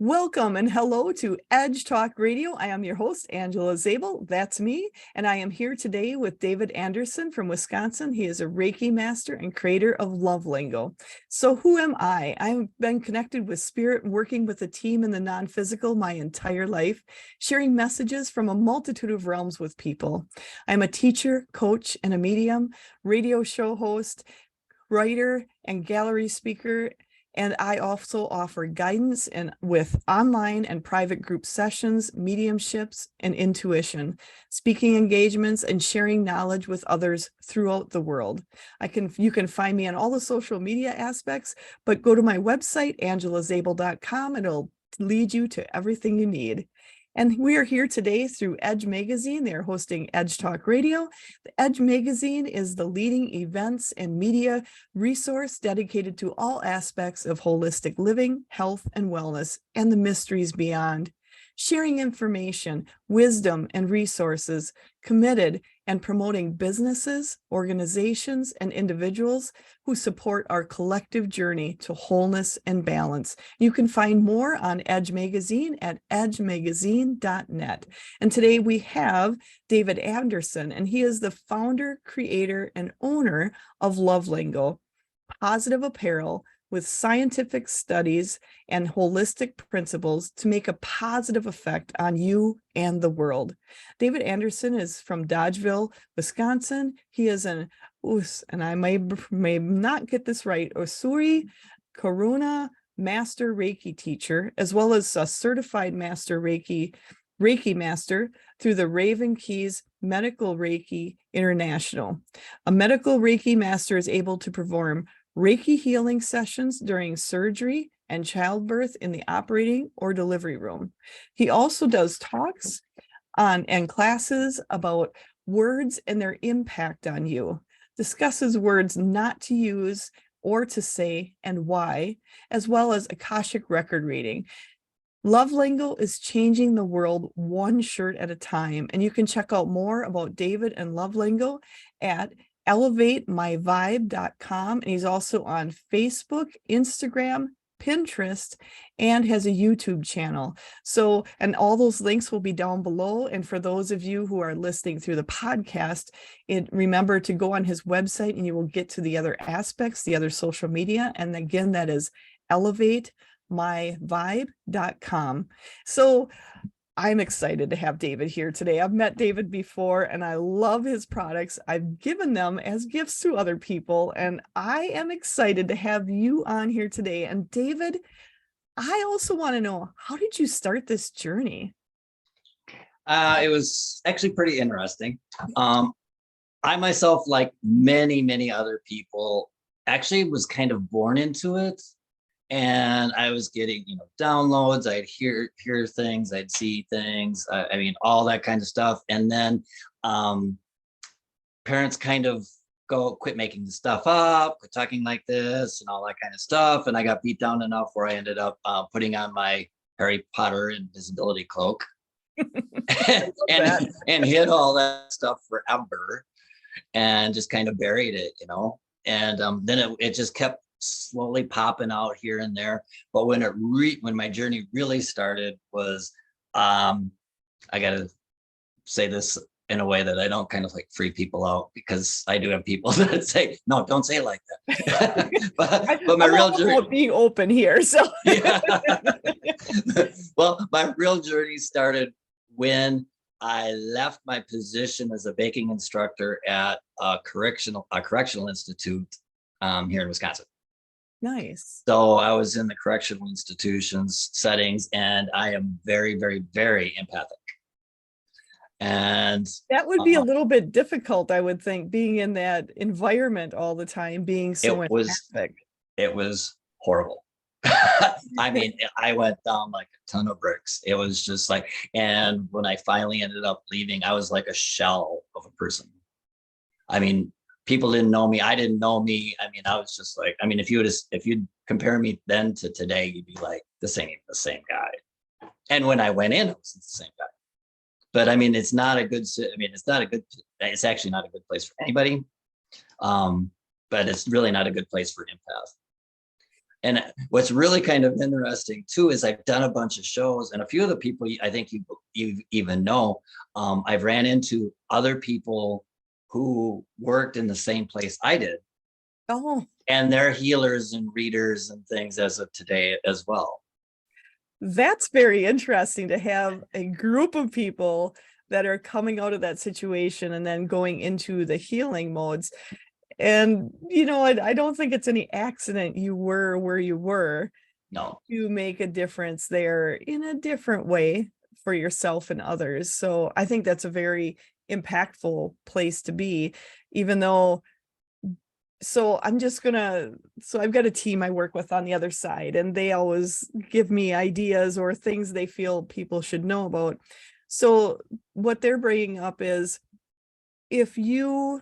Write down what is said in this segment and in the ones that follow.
Welcome and hello to Edge Talk Radio. I am your host, Angela Zabel. That's me. And I am here today with David Anderson from Wisconsin. He is a Reiki master and creator of Love Lingo. So who am I? I've been connected with spirit and working with a team in the non-physical my entire life, sharing messages from a multitude of realms with people. I'm a teacher, coach, and a medium, radio show host, writer, and gallery speaker. And I also offer guidance and with online and private group sessions, mediumships, and intuition, speaking engagements, and sharing knowledge with others throughout the world. You can find me on all the social media aspects, but go to my website, angelazabel.com, and it'll lead you to everything you need. And we are here today through Edge Magazine. They're hosting Edge Talk Radio. The Edge Magazine is the leading events and media resource dedicated to all aspects of holistic living, health, and wellness, and the mysteries beyond. Sharing information, wisdom, and resources, committed and promoting businesses, organizations, and individuals who support our collective journey to wholeness and balance. You can find more on Edge Magazine at edgemagazine.net. And today we have David Anderson, and he is the founder, creator, and owner of Love Lingo, positive apparel with scientific studies and holistic principles to make a positive effect on you and the world. David Anderson is from Dodgeville, Wisconsin. He is an and I may not get this right, Usui, Karuna Master Reiki teacher, as well as a Certified Master Reiki Master through the Raven Keys Medical Reiki International. A medical Reiki master is able to perform Reiki healing sessions during surgery and childbirth in the operating or delivery room. He also does talks and classes about words and their impact on you, discusses words not to use or to say and why, as well as Akashic Record reading. Love Lingo is changing the world one shirt at a time, and you can check out more about David and Love Lingo at elevatemyvibe.com, and he's also on Facebook, Instagram, Pinterest, and has a YouTube channel. So, and all those links will be down below. And for those of you who are listening through the podcast, remember to go on his website and you will get to the other aspects, the other social media. And again, that is elevatemyvibe.com. So I'm excited to have David here today. I've met David before and I love his products. I've given them as gifts to other people, and I am excited to have you on here today. And David, I also want to know, how did you start this journey? It was actually pretty interesting. I myself, like many other people, actually was kind of born into it. And I was getting, downloads. I'd hear things, I'd see things. I mean, all that kind of stuff. And then parents kind of quit making the stuff up, quit talking like this, and all that kind of stuff. And I got beat down enough where I ended up putting on my Harry Potter invisibility cloak and hid all that stuff forever, and just kind of buried it, And then it just kept slowly popping out here and there. But when my journey really started was, I gotta say this in a way that I don't kind of like free people out, because I do have people that say, no, don't say it like that. but my real journey being open here. So yeah. Well, my real journey started when I left my position as a baking instructor at a correctional institute here in Wisconsin. Nice. So I was in the correctional institutions settings, and I am very, very, very empathic. And that would be a little bit difficult, I would think, being in that environment all the time, being so empathic. It was horrible. I mean, I went down like a ton of bricks. It was just like, and when I finally ended up leaving, I was like a shell of a person. I mean, people didn't know me. I didn't know me. I mean, I was just like, I mean, if you'd compare me then to today, you'd be like, this ain't the same guy. And when I went in, it was the same guy. But I mean, it's actually not a good place for anybody. But it's really not a good place for empath. And what's really kind of interesting too is I've done a bunch of shows, and a few of the people I think you even know, I've ran into other people who worked in the same place I did, Oh, and they're healers and readers and things as of today as well. that's very interesting to have a group of people that are coming out of that situation and then going into the healing modes. And, I don't think it's any accident you were where you were. No, You make a difference there in a different way for yourself and others. So I think that's a very impactful place to be, even though. So I've got a team I work with on the other side, and they always give me ideas or things they feel people should know about. So what they're bringing up is, if you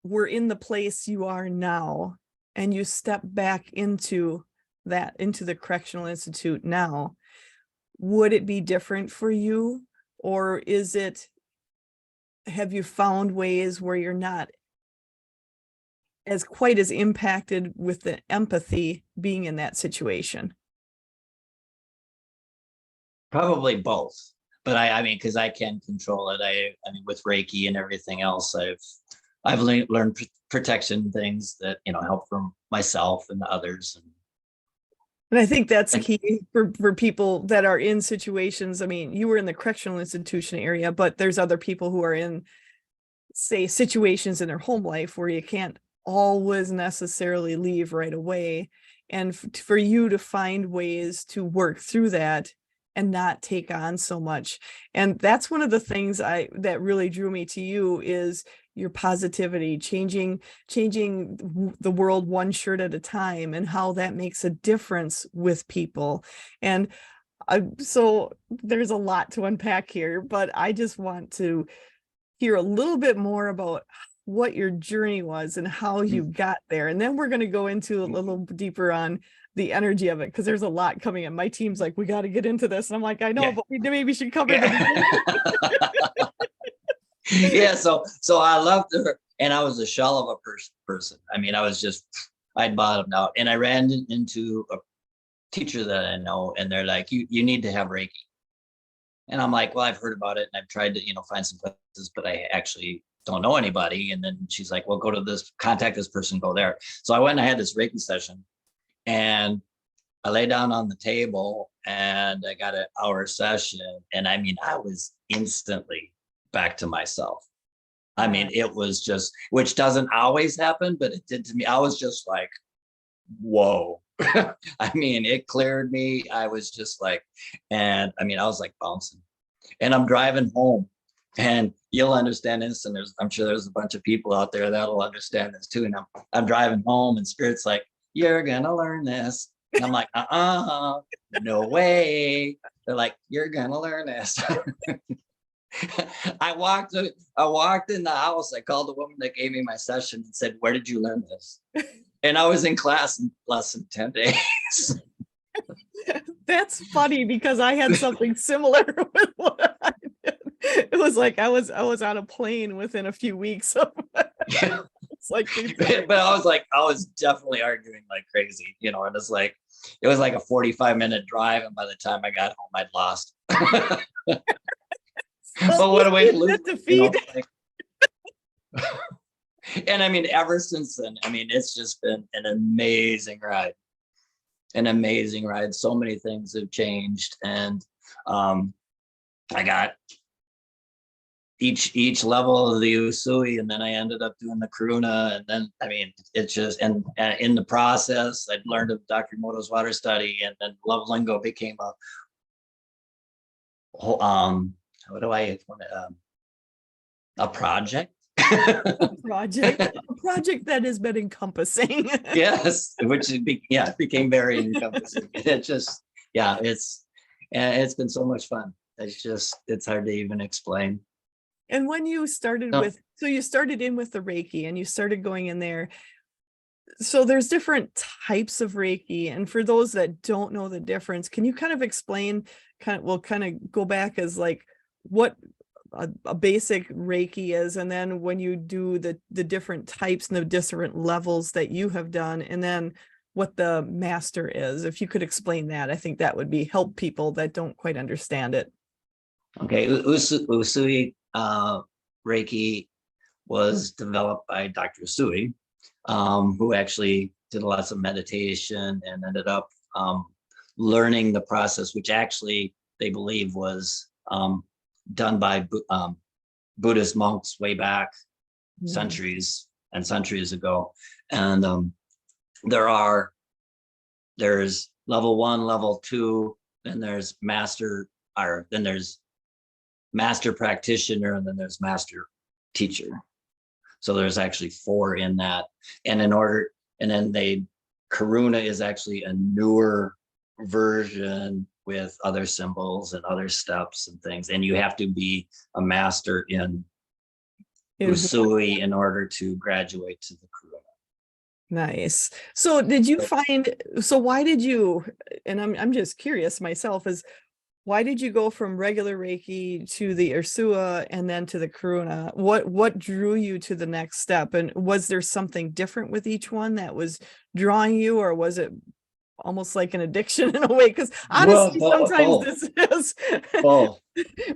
were in the place you are now and you step back into the correctional institute now, would it be different for you? Or have you found ways where you're not as quite as impacted with the empathy being in that situation? probably both. But I mean, because I can control it. I mean, with Reiki and everything else, I've learned protection things that help from myself and others. And I think that's key for people that are in situations. I mean, you were in the correctional institution area, but there's other people who are in, say, situations in their home life where you can't always necessarily leave right away. And for you to find ways to work through that and not take on so much. And that's one of the things that really drew me to you, is your positivity, changing the world one shirt at a time, and how that makes a difference with people. And so there's a lot to unpack here, but I just want to hear a little bit more about what your journey was and how you got there. And then we're going to go into a little deeper on the energy of it, because there's a lot coming in. My team's like, we got to get into this. And I'm like, I know, but we maybe should cover the yeah, so I loved her, and I was a shell of a person. I mean, I'd bottomed out, and I ran into a teacher that I know, and they're like, you need to have Reiki. And I'm like, well, I've heard about it, and I've tried to find some places, but I actually don't know anybody. And then she's like, well, contact this person, go there. So I went and I had this Reiki session, and I lay down on the table, and I got an hour session. And I mean, I was instantly back to myself. I mean, it was just, which doesn't always happen, but it did to me. I was just like, whoa. I mean, it cleared me. I was just like, and I mean, I was like bouncing. And I'm driving home, and you'll understand this. And I'm sure there's a bunch of people out there that'll understand this too. And I'm driving home, and Spirit's like, you're gonna learn this. And I'm like, no way. They're like, you're gonna learn this. I walked in the house. I called the woman that gave me my session and said, where did you learn this? And I was in class in less than 10 days. That's funny, because I had something similar with what I did. It was like I was on a plane within a few weeks of Yeah. it's like, but I was definitely arguing like crazy, and it was like a 45-minute drive, and by the time I got home, I'd lost. But what a way to lose, and I mean, ever since then, I mean, it's just been an amazing ride. So many things have changed, and I got each level of the Usui, and then I ended up doing the Karuna, and then I mean, it's just, and in the process, I'd learned of Dr. Emoto's water study, and then Love Lingo became a a project. a project that has been encompassing. Yes, it became very encompassing. It's been so much fun. It's hard to even explain. And when you started you started in with the Reiki, and you started going in there. So there's different types of Reiki. And for those that don't know the difference, can you kind of explain, kind of go back as like what a basic Reiki is, and then when you do the different types and the different levels that you have done, and then what the master is. If you could explain that, I think that would be help people that don't quite understand it. Okay, Usui Reiki was developed by Dr. Usui, who actually did lots of meditation and ended up learning the process, which actually they believe was done by Buddhist monks way back centuries and centuries ago. And there's level 1, level 2, then there's master, or then there's master practitioner, and then there's master teacher. So there's actually 4 in that. And then Karuna is actually a newer version with other symbols and other steps and things. And you have to be a master in Usui in order to graduate to the Karuna. Nice. So did you find, so why did you, and I'm just curious myself, is why did you go from regular Reiki to the Usui and then to the Karuna? What drew you to the next step? And was there something different with each one that was drawing you, or was it almost like an addiction in a way? Because honestly, sometimes this is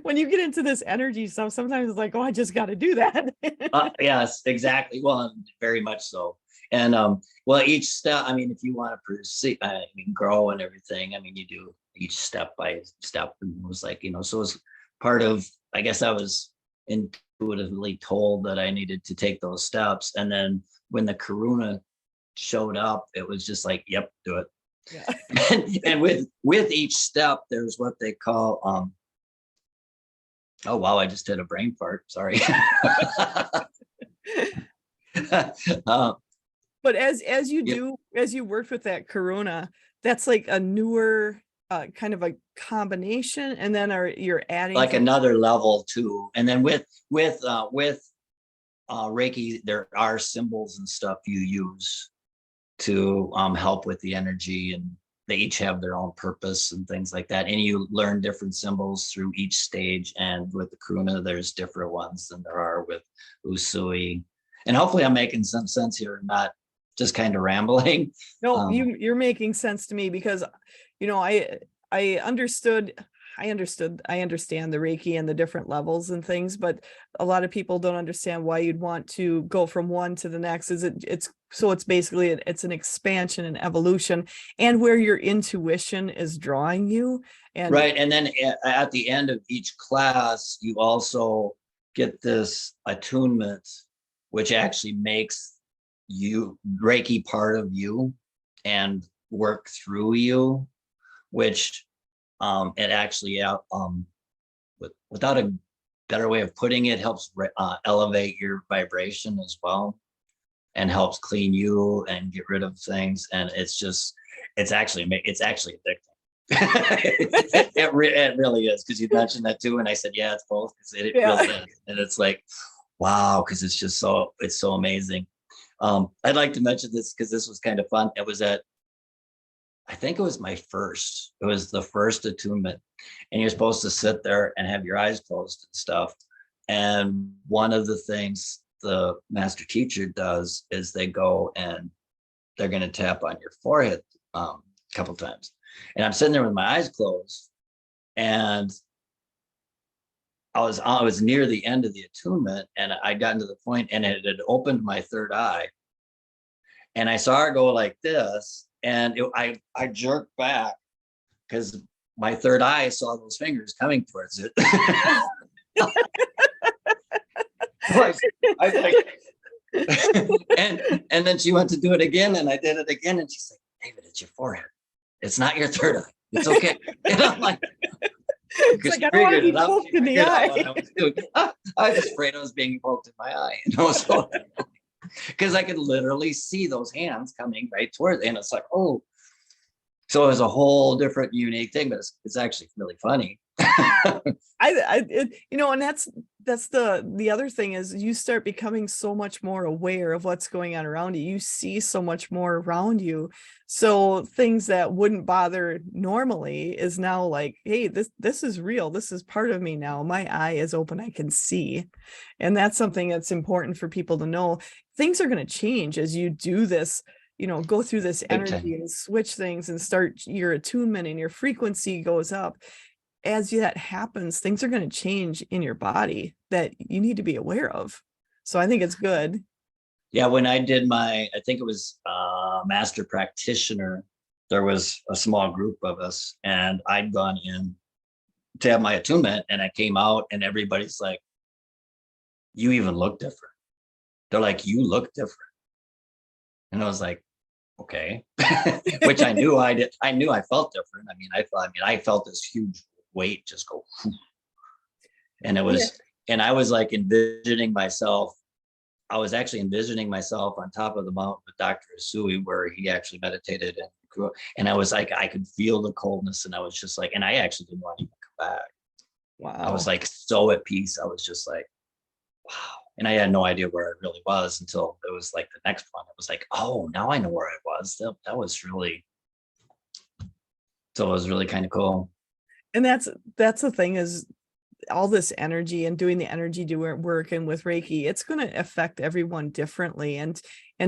when you get into this energy stuff, sometimes it's like, oh, I just got to do that. Yes, exactly. Well, very much so. And well, each step, I mean, if you want to proceed and grow and everything, I mean, you do each step by step. And it was like, so it was part of, I guess I was intuitively told that I needed to take those steps. And then when the Karuna showed up, it was just like, yep, do it. Yeah. and with each step, there's what they call oh wow, I just did a brain fart, sorry. But as you worked with that Karuna, that's like a newer kind of a combination, and then you're adding like another level too. And then with Reiki, there are symbols and stuff you use to help with the energy, and they each have their own purpose and things like that. And you learn different symbols through each stage. And with the Karuna, there's different ones than there are with Usui. And hopefully I'm making some sense here, not just kind of rambling. No, you're making sense to me, because I understand the Reiki and the different levels and things, but a lot of people don't understand why you'd want to go from one to the next. It's basically it's an expansion and evolution, and where your intuition is drawing you. And right. And then at the end of each class, you also get this attunement, which actually makes you Reiki part of you and work through you, which it actually without a better way of putting it, helps elevate your vibration as well, and helps clean you and get rid of things. And it's actually addicting. it really is, because you mentioned that too, and I said, yeah, it's both, because it really is. And it's like, wow, because it's just so amazing. I'd like to mention this because this was kind of fun. It was I think it was the first attunement, and you're supposed to sit there and have your eyes closed and stuff. And one of the things the master teacher does is they go and they're going to tap on your forehead a couple times. And I'm sitting there with my eyes closed, and I was near the end of the attunement, and I got into the point, and it had opened my third eye, and I saw her go like this, and I jerked back because my third eye saw those fingers coming towards it. And then she went to do it again, and I did it again, and she's like, David, it's your forehead. It's not your third eye. It's okay. And I'm like, it's like, I don't want to be poked in the eye. I was afraid I was being poked in my eye. Because I could literally see those hands coming right towards it. And it's like, oh. So it was a whole different unique thing, but it's actually really funny. And that's the other thing is you start becoming so much more aware of what's going on around you. You see so much more around you. So things that wouldn't bother normally is now like, hey, this is real. This is part of me now. My eye is open. I can see. And that's something that's important for people to know. Things are going to change as you do this go through this Big energy time. and switch things and start your attunement and your frequency goes up. As that happens, things are going to change in your body that you need to be aware of. So I think it's good. Yeah, when I did I think it was master practitioner, there was a small group of us, and I'd gone in to have my attunement, and I came out, and everybody's like, "You even look different." They're like, "You look different," and I was like, "Okay," which I knew I did. I knew I felt different. I felt this huge weight just go, whew. And it Yeah. was, and I was like envisioning myself. I was actually envisioning myself on top of the mountain with Dr. Usui, where he actually meditated, and I was like, I could feel the coldness, and I was just like, and I actually didn't want to even come back. I was Wow. like so at peace. I was just like, wow. And I had no idea where I really was until it was like the next one. It was like, oh, now I know where I was. That was really, so it was really kind of cool. And that's the thing is all this energy and doing the energy work and with Reiki, it's going to affect everyone differently. And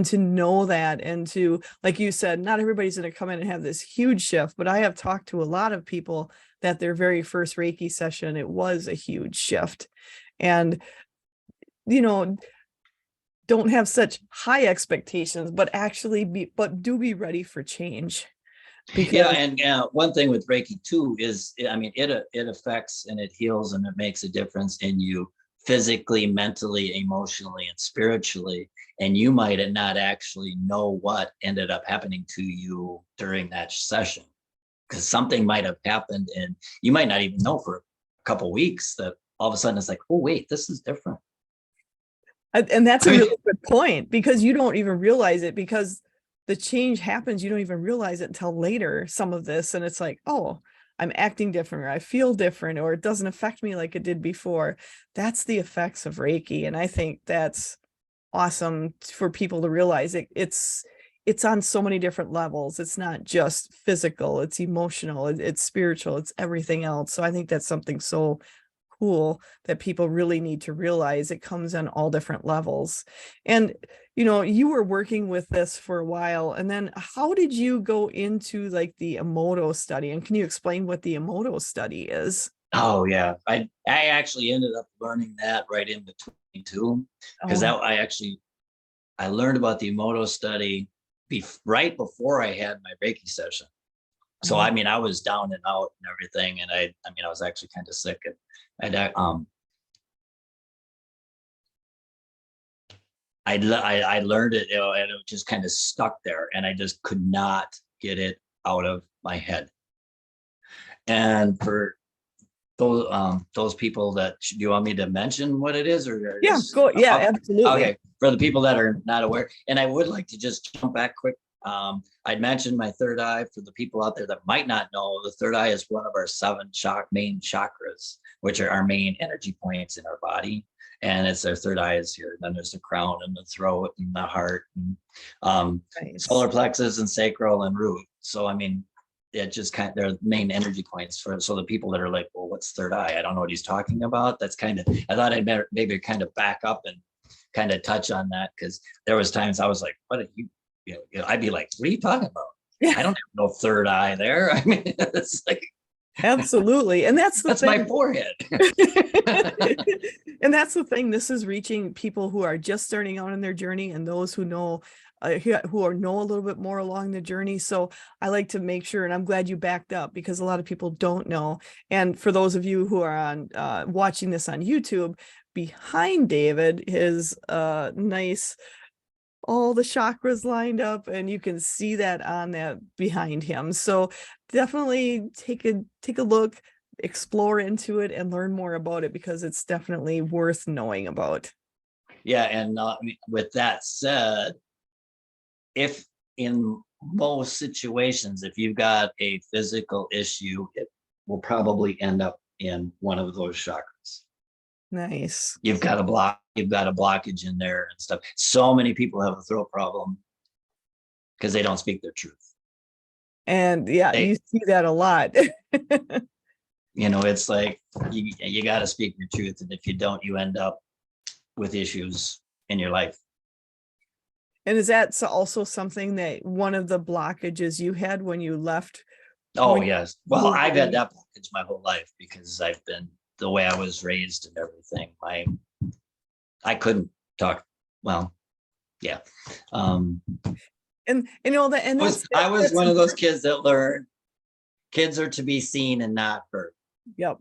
to know that, and to, like you said, not everybody's going to come in and have this huge shift, but I have talked to a lot of people that their very first Reiki session, it was a huge shift. And, don't have such high expectations, but actually do be ready for change. Yeah, Because and one thing with Reiki too is, I mean, it affects and it heals and it makes a difference in you physically, mentally, emotionally, and spiritually. And you might not actually know what ended up happening to you during that session, because something might have happened, and you might not even know for a couple of weeks that all of a sudden it's like, oh wait, this is different. and that's a really good point, because you don't even realize it, because the change happens, you don't even realize it until later, some of this, and it's like, oh, I'm acting different, or I feel different, or it doesn't affect me like it did before. That's the effects of Reiki, and I think that's awesome for people to realize it's on so many different levels. It's not just physical, it's emotional, it's spiritual, it's everything else. So I think that's something so cool that people really need to realize. It comes on all different levels. And you were working with this for a while, and then how did you go into like the Emoto study, and can you explain what the Emoto study is? Oh yeah, I actually ended up learning that right in between too, because Oh, I learned about the Emoto study right before I had my Reiki session. So oh, I mean, I was down and out and everything, and I mean, I was actually kind of sick, and I learned it, and it just kind of stuck there, and I just could not get it out of my head. And for those people that, do you want me to mention what it is, or yeah, just go, yeah, okay? absolutely. Okay, for the people that are not aware, and I would like to just jump back quick. I'd mentioned my third eye. For the people out there that might not know, the third eye is one of our seven main chakras, which are our main energy points in our body. And it's our third eye is here. Then there's the crown and the throat and the heart, and Nice. solar plexus and sacral and root. So I mean, it just kind of, they're main energy points for, so the people that are like, well, what's third eye? I don't know what he's talking about. That's kind of, I thought I'd maybe kind of back up and kind of touch on that, because there was times I was like, what are you, I'd be like, what are you talking about? Yeah, I don't have no third eye there. I mean, it's like, absolutely. And that's the that's my thing. forehead. And that's the thing. This is reaching people who are just starting out in their journey, and those who know know a little bit more along the journey. So I like to make sure, and I'm glad you backed up, because a lot of people don't know. And for those of you who are on watching this on YouTube, behind David is nice, all the chakras lined up, and you can see that on that behind him. So definitely take a look, explore into it, and learn more about it, because it's definitely worth knowing about. Yeah. And with that said, if in most situations, if you've got a physical issue, it will probably end up in one of those chakras. Nice. You've got a blockage in there and stuff. So many people have a throat problem because they don't speak their truth. And yeah, They, you see that a lot. it's like you got to speak your truth, and if you don't, you end up with issues in your life. And is that also something that one of the blockages you had when you left? Oh, When you yes. Well, moved I've had away? that blockage my whole life because I've been the way I was raised and everything. I couldn't talk. Well, yeah. Um, And you know that, and I was that's one of those important. kids that learned kids are to be seen and not heard. Yep.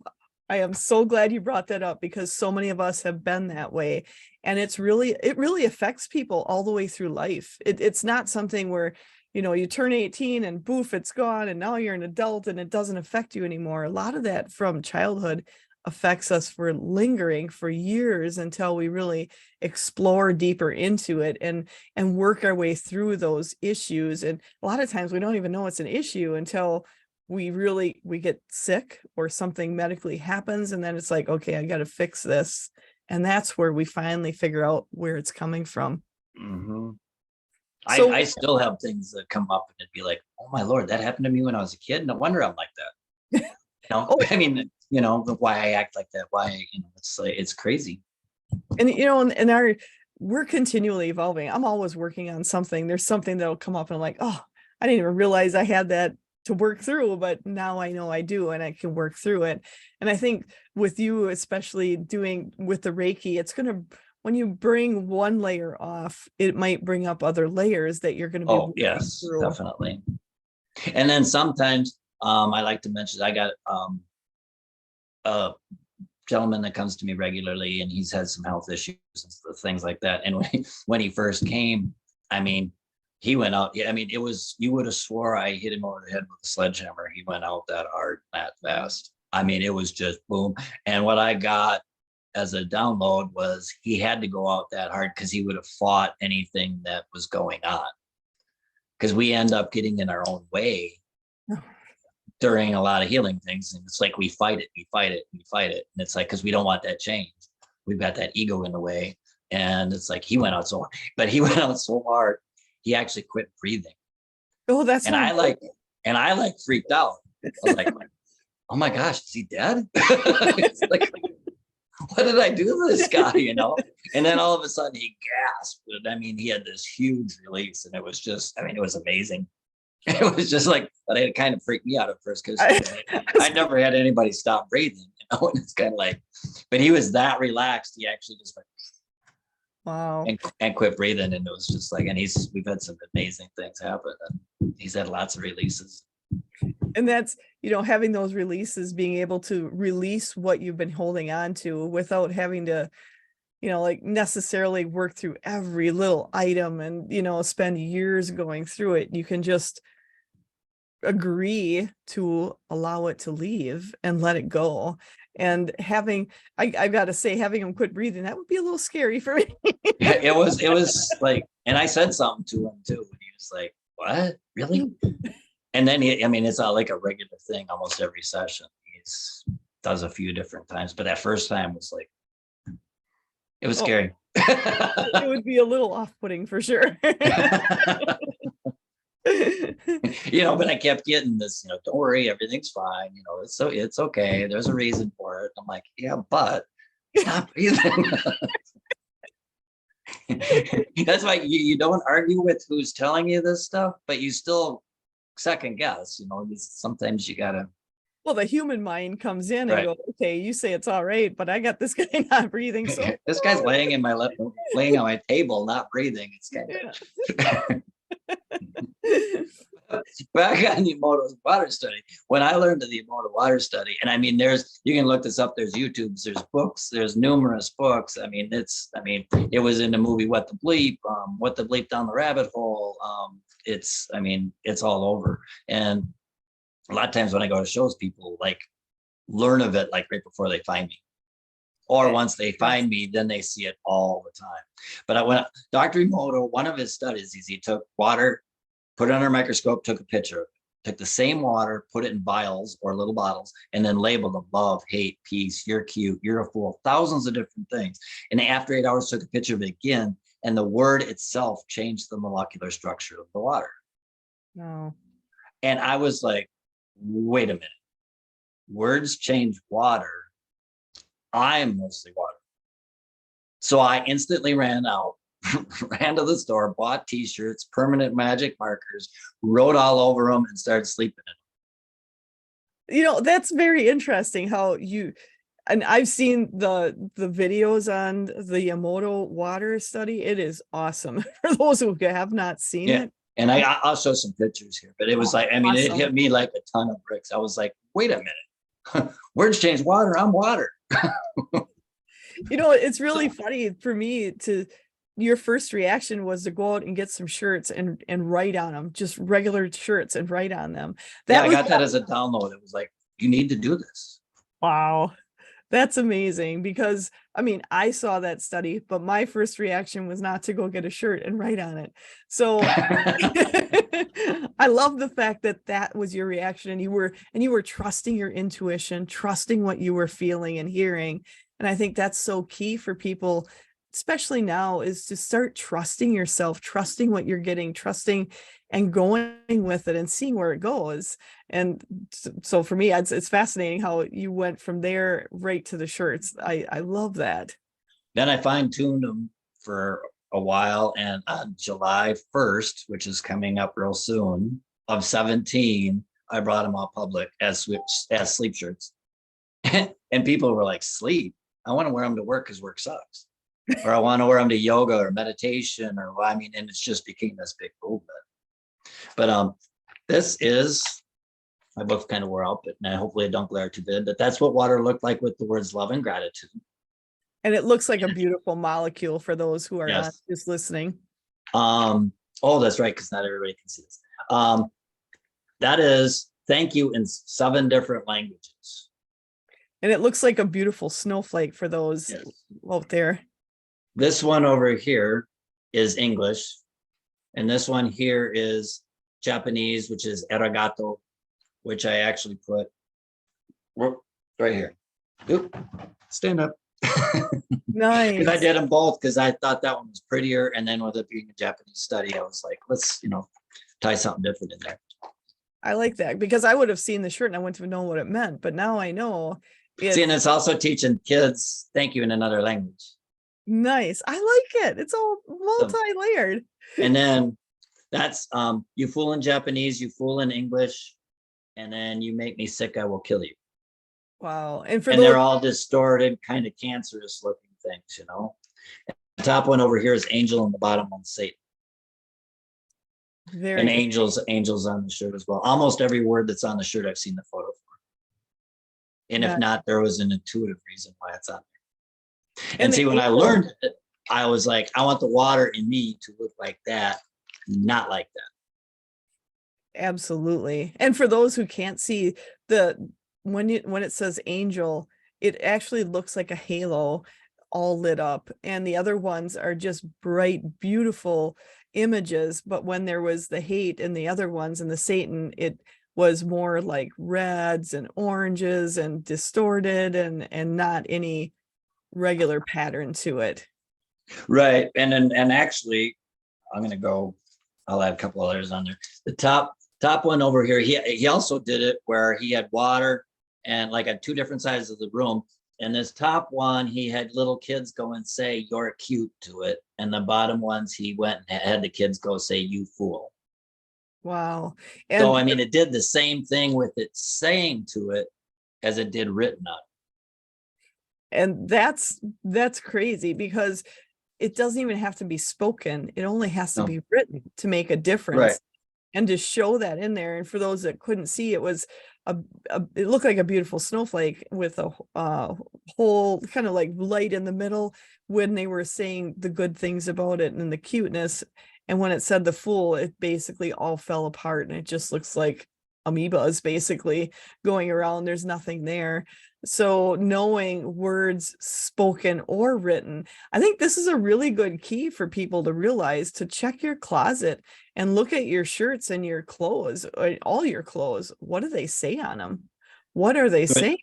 I am so glad you brought that up because so many of us have been that way. And it really affects people all the way through life. It's not something where, you turn 18 and boof, it's gone. And now you're an adult and it doesn't affect you anymore. A lot of that from childhood affects us for lingering for years until we really explore deeper into it and work our way through those issues. And a lot of times we don't even know it's an issue until we get sick or something medically happens, and then it's like, okay, I got to fix this. And that's where we finally figure out where it's coming from. Mm-hmm. So I still have things that come up and it'd be like, oh my Lord, that happened to me when I was a kid. No wonder I'm like that. oh, I mean, why I act like that, why, it's like, it's crazy. and we're continually evolving. I'm always working on something. There's something that'll come up and I'm like, oh, I didn't even realize I had that to work through, but now I know I do and I can work through it. And I think with you, especially doing with the Reiki, when you bring one layer off, it might bring up other layers that you're going to be Oh, working yes, through. definitely. And then sometimes I like to mention I got a gentleman that comes to me regularly and he's had some health issues and things like that. And when he first came, I mean, he went out. I mean, you would have swore I hit him over the head with a sledgehammer. He went out that hard, that fast. I mean, it was just boom. And what I got as a download was he had to go out that hard because he would have fought anything that was going on. Because we end up getting in our own way during a lot of healing things. And it's like we fight it. And it's like, because we don't want that change. We've got that ego in the way. And it's like he went out so hard, but he went out so hard, he actually quit breathing. Oh, that's And I freaked out. I was like, oh my gosh, is he dead? It's like, what did I do to this guy? And then all of a sudden he gasped. And I mean, he had this huge release and it was just, I mean, it was amazing. It was just like, but it kind of freaked me out at first because I never had anybody stop breathing, and it's kind of like, but he was that relaxed. He actually just went, wow. And quit breathing. And it was just like, and we've had some amazing things happen. And he's had lots of releases. And that's, having those releases, being able to release what you've been holding on to without having to, like necessarily work through every little item and, spend years going through it. You can just agree to allow it to leave and let it go. And I've got to say, having him quit breathing, that would be a little scary for me. It was like, and I said something to him too. And he was like, what? Really? And then it's like a regular thing almost every session. He's does a few different times, but that first time was like, it was scary. It would be a little off-putting for sure. But I kept getting this, don't worry, everything's fine. It's okay. There's a reason for it. I'm like, yeah, but stop breathing. That's why you don't argue with who's telling you this stuff, but you still second guess, sometimes you gotta. Well, the human mind comes in and Right. goes, okay, you say it's all right, but I got this guy not breathing. So this guy's laying on my table, not breathing. It's kind of back on the Emoto water study. When I learned of the Emoto water study, and I mean, you can look this up. There's YouTubes, there's books, there's numerous books. It was in the movie What the Bleep Down the Rabbit Hole. It's all over. And a lot of times when I go to shows, people like learn of it like right before they find me. Or once they find me, then they see it all the time. But when Dr. Emoto, one of his studies is he took water, put it under a microscope, took a picture, took the same water, put it in vials or little bottles, and then labeled them love, hate, peace, you're cute, you're a fool, thousands of different things. And after 8 hours, took a picture of it again, and the word itself changed the molecular structure of the water. no. And I was like, wait a minute. Words change water. I'm mostly water. So I instantly ran out ran to the store, bought t-shirts, permanent magic markers, wrote all over them, and started sleeping in them. That's very interesting how and I've seen the videos on the Emoto water study. It is awesome for those who have not seen it. And I'll show some pictures here, but it was like, I mean, it hit me like a ton of bricks. I was like, wait a minute, words change water. I'm water. It's really funny for me your first reaction was to go out and get some shirts and write on them, just regular shirts, and write on them. I got that as a download. It was like, you need to do this. Wow. That's amazing, because I saw that study, but my first reaction was not to go get a shirt and write on it. So I love the fact that was your reaction, and you were trusting your intuition, trusting what you were feeling and hearing. And I think that's so key for people, especially now, is to start trusting yourself, trusting what you're getting, trusting and going with it and seeing where it goes. And so for me, it's fascinating how you went from there right to the shirts. I love that. Then I fine-tuned them for a while, and on July 1st, which is coming up real soon, of 17, I brought them all public as sleep shirts. And people were like, sleep? I want to wear them to work because work sucks. Or I want to wear them to yoga or meditation, and it's just became this big movement. But this is, my book kind of wore out, but hopefully I don't glare too bad, but that's what water looked like with the words love and gratitude. And it looks like a beautiful molecule for those who are not just listening. Oh, that's right, because not everybody can see this. That is thank you in 7 different languages. And it looks like a beautiful snowflake for those out there. This one over here is English. And this one here is Japanese, which is arigato, which I actually put right here. Oop, stand up. Nice. Because I did them both because I thought that one was prettier. And then with it being a Japanese study, I was like, let's, tie something different in there. I like that, because I would have seen the shirt and I wouldn't have known what it meant. But now I know. See, and it's also teaching kids thank you in another language. Nice. I like it. It's all multi-layered. And then that's you fool in Japanese, you fool in English, and then you make me sick, I will kill you. Wow. And they're all distorted, kind of cancerous looking things, And the top one over here is angel, and the bottom one's Satan. Very and angels on the shirt as well. Almost every word that's on the shirt I've seen the photo for. And if not, there was an intuitive reason why it's on there. And see, when I learned it, I was like, I want the water in me to look like that, not like that. Absolutely. And for those who can't see, when it says angel, it actually looks like a halo all lit up, and the other ones are just bright, beautiful images. But when there was the hate in the other ones and the Satan, it was more like reds and oranges and distorted and not any regular pattern to it. Right. And actually, I'll add a couple others on there. The top one over here, he also did it where he had water and like at 2 different sides of the room. And this top one, he had little kids go and say, you're cute to it. And the bottom ones, he went and had the kids go say, you fool. Wow. And so, it did the same thing with it saying to it as it did written on it. And that's crazy, because it doesn't even have to be spoken. It only has to be written to make a difference. Right. And to show that in there. And for those that couldn't see, it was it looked like a beautiful snowflake with a whole kind of like light in the middle when they were saying the good things about it and the cuteness. And when it said the fool, it basically all fell apart, and it just looks like amoebas basically going around. There's nothing there. So knowing words spoken or written, I think this is a really good key for people to realize, to check your closet and look at your shirts and your clothes, all your clothes. What do they say on them? What are they saying?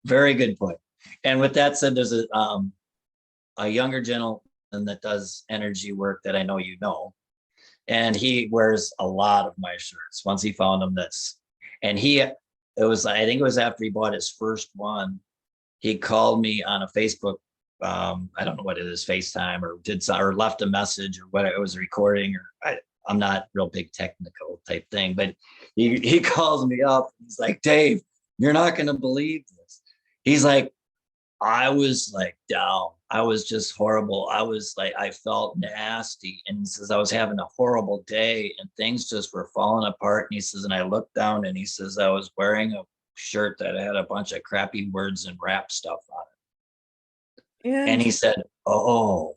Very good point. And with that said, there's a younger gentleman that does energy work that I know you know, and he wears a lot of my shirts. Once he found them, I think it was after he bought his first one, he called me on a Facebook I don't know what it is, FaceTime, or or left a message, or what it was recording, or I'm not real big technical type thing, but he calls me up. He's like, Dave, you're not going to believe this. He's like, I was like down. I was just horrible. I was like, I felt nasty. And he says, I was having a horrible day and things just were falling apart. And he says, and I looked down and he says, I was wearing a shirt that had a bunch of crappy words and rap stuff on it. And he said, oh,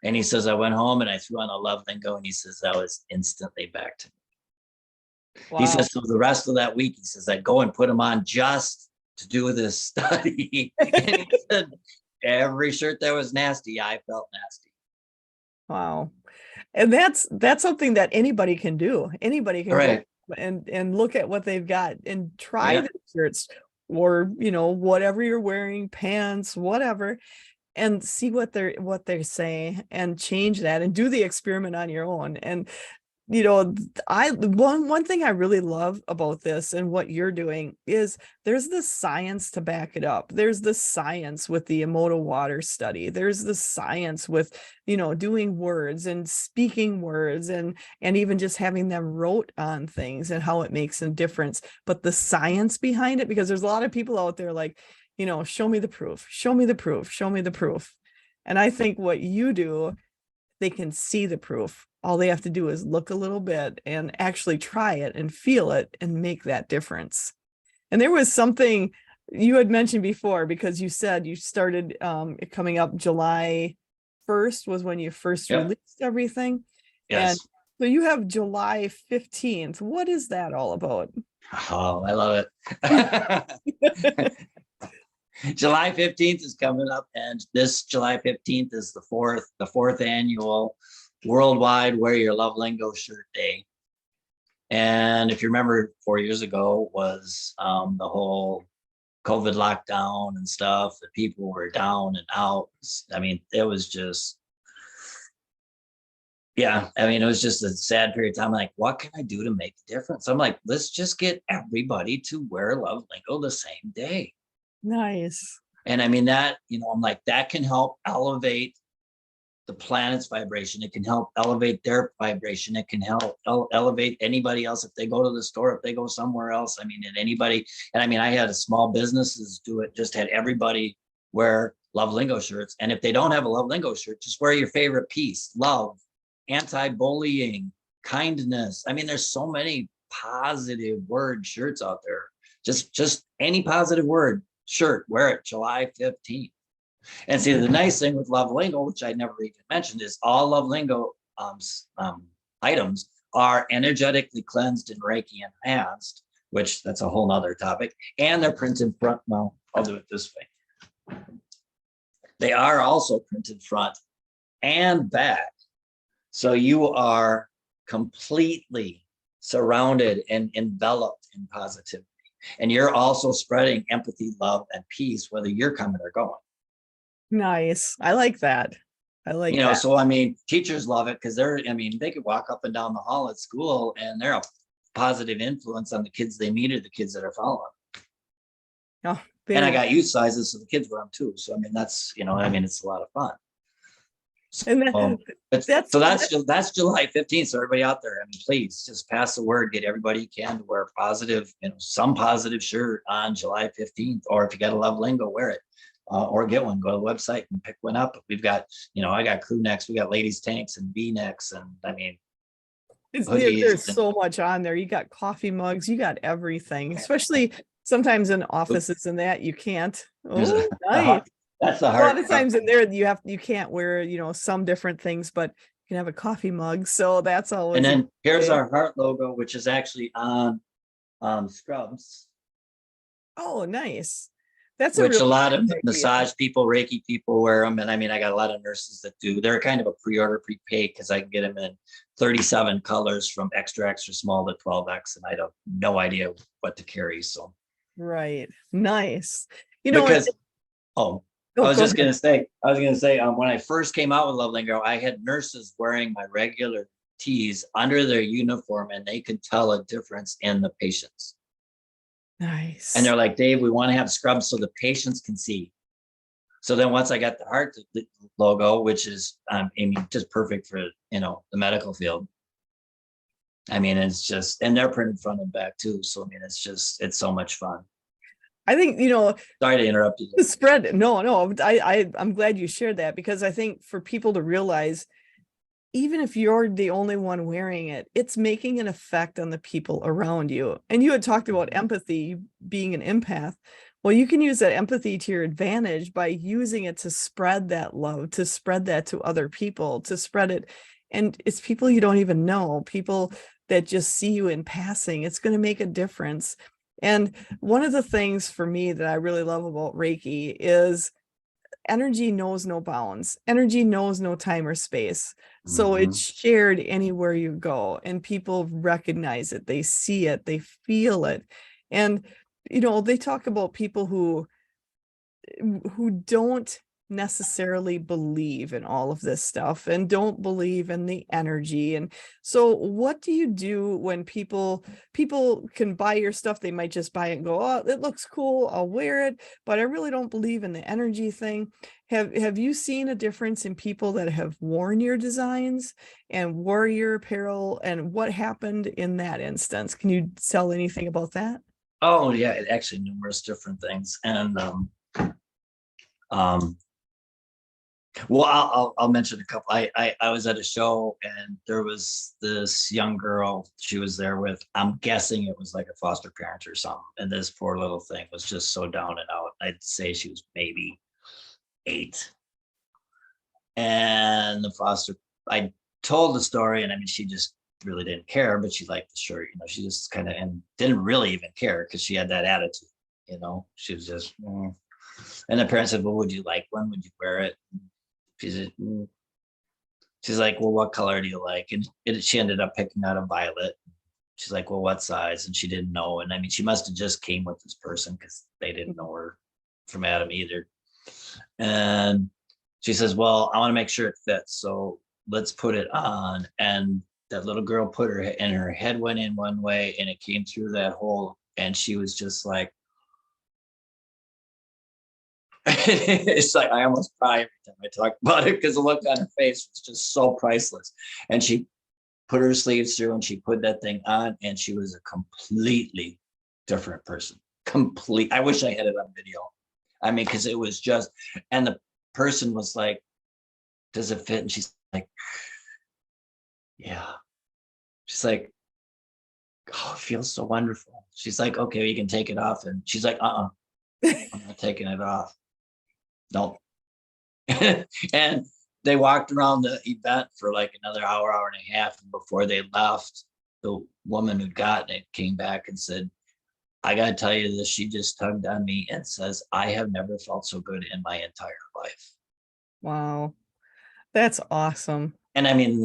and he says, I went home and I threw on a Love Lingo. And he says, I was instantly back to me. Wow. He says, so the rest of that week, he says, I'd go and put them on just to do this study. And he said, every shirt that was nasty, I felt nasty. Wow. And that's something that anybody can do. Anybody can go and look at what they've got and try the shirts, or, you know, whatever you're wearing, pants, whatever, and see what they say and change that and do the experiment on your own. And you know, one thing I really love about this and what you're doing is there's the science to back it up. There's the science with the Emoto water study. There's the science with, you know, doing words and speaking words and even just having them wrote on things and how it makes a difference. But the science behind it, because there's a lot of people out there like, you know, show me the proof, show me the proof, show me the proof. And I think what you do, they can see the proof. All they have to do is look a little bit and actually try it and feel it and make that difference. And there was something you had mentioned before, because you said you started coming up July 1st was when you first released everything. Yes. And so you have July 15th. What is that all about? Oh, I love it. July 15th is coming up, and this July 15th is the fourth annual worldwide Wear Your Love Lingo shirt day. And if you remember, 4 years ago was the whole COVID lockdown and stuff, that people were down and out. I mean, it was just, it was just a sad period of time. Like, what can I do to make a difference? I'm like, let's just get everybody to wear Love Lingo the same day. Nice. And I mean that, you know, I'm like, that can help elevate the planet's vibration. It can help elevate their vibration. It can help elevate anybody else if they go to the store, if they go somewhere else. I mean, and anybody, and I mean, I had a small businesses do it, just had everybody wear Love Lingo shirts. And if they don't have a Love Lingo shirt, just wear your favorite piece: love, anti-bullying, kindness. I mean, there's so many positive word shirts out there. Just any positive word shirt, wear it July 15th. And see, the nice thing with Love Lingo, which I never even mentioned, is all Love Lingo items are energetically cleansed and Reiki enhanced, which that's a whole nother topic. And they're printed front. Well, I'll do it this way. They are also printed front and back. So you are completely surrounded and enveloped in positivity. And you're also spreading empathy, love, and peace, whether you're coming or going. Nice. I like that. I like, you know, so I mean, teachers love it because they could walk up and down the hall at school and they're a positive influence on the kids they meet or the kids that are following. Oh, and I got youth sizes, so the kids wear them too. So I mean, that's, you know, I mean, it's a lot of fun. So, and that's July 15th. So everybody out there, I mean, please just pass the word, get everybody you can to wear positive, you know, some positive shirt on July 15th, or if you got a Love Lingo, wear it. Or get one, go to the website and pick one up. We've got, you know, I got crew necks, we got ladies tanks and V-necks, and I mean, there's so much on there. You got coffee mugs, you got everything, especially sometimes in offices and that you can't. Oh, nice. That's the hard. A lot of times in there you can't wear, you know, some different things, but you can have a coffee mug. So that's always. And then here's our heart logo, which is actually on scrubs. Oh, nice. That's which a lot of massage people, Reiki people wear them. And I mean, I got a lot of nurses that do. They're kind of a pre-order, prepaid, because I can get them in 37 colors from extra, extra small to 12X. And I have no idea what to carry. So. Right. Nice. You know, because, I was going to say, when I first came out with Love Lingo, I had nurses wearing my regular tees under their uniform, and they could tell a difference in the patients. Nice. And they're like, Dave, we want to have scrubs so the patients can see. So then once I got the heart logo, which is, I mean, just perfect for, the medical field. I mean, it's just, and they're printed front and back too. So, I mean, it's so much fun. I think, Sorry to interrupt you. the spread. No, I'm glad you shared that, because I think for people to realize, even if you're the only one wearing it, it's making an effect on the people around you. And you had talked about empathy, being an empath. Well, you can use that empathy to your advantage by using it to spread that love, to spread that to other people, to spread it. And it's people you don't even know, people that just see you in passing. It's going to make a difference. And one of the things for me that I really love about Reiki is energy knows no bounds. Energy knows no time or space. So it's shared anywhere you go, and people recognize it. They see it, they feel it. And, they talk about people who don't necessarily believe in all of this stuff and don't believe in the energy. And so what do you do when people can buy your stuff? They might just buy it and go, oh, it looks cool, I'll wear it, but I really don't believe in the energy thing. Have you seen a difference in people that have worn your designs and wore your apparel, and what happened in that instance? Can you tell anything about that? Oh yeah, it actually numerous different things. And well, I'll mention a couple. I was at a show, and there was this young girl. She was there with, I'm guessing it was like a foster parent or something. And this poor little thing was just so down and out. I'd say she was maybe 8. And I told the story, and I mean, she just really didn't care, but she liked the shirt. She just kind of, and didn't really even care, because she had that attitude. She was just. And the parents said, well, would you like one? Would you wear it? She said, she's like, well, what color do you like? And she ended up picking out a violet. She's like, well, what size? And she didn't know. And I mean, she must have just came with this person, because they didn't know her from Adam either. And she says, well, I want to make sure it fits, so let's put it on. And that little girl put her, and her head went in one way, and it came through that hole. And she was just like, it's like, I almost cry every time I talk about it, because the look on her face was just so priceless. And she put her sleeves through, and she put that thing on, and she was a completely different person. I wish I had it on video. I mean, because it was just, and the person was like, does it fit? And she's like, yeah. She's like, oh, it feels so wonderful. She's like, okay, you can take it off. And she's like, I'm not taking it off. Nope. And they walked around the event for like another hour and a half. And before they left, the woman who'd gotten it came back and said, I got to tell you this. She just tugged on me and says, I have never felt so good in my entire life. Wow. That's awesome. And I mean,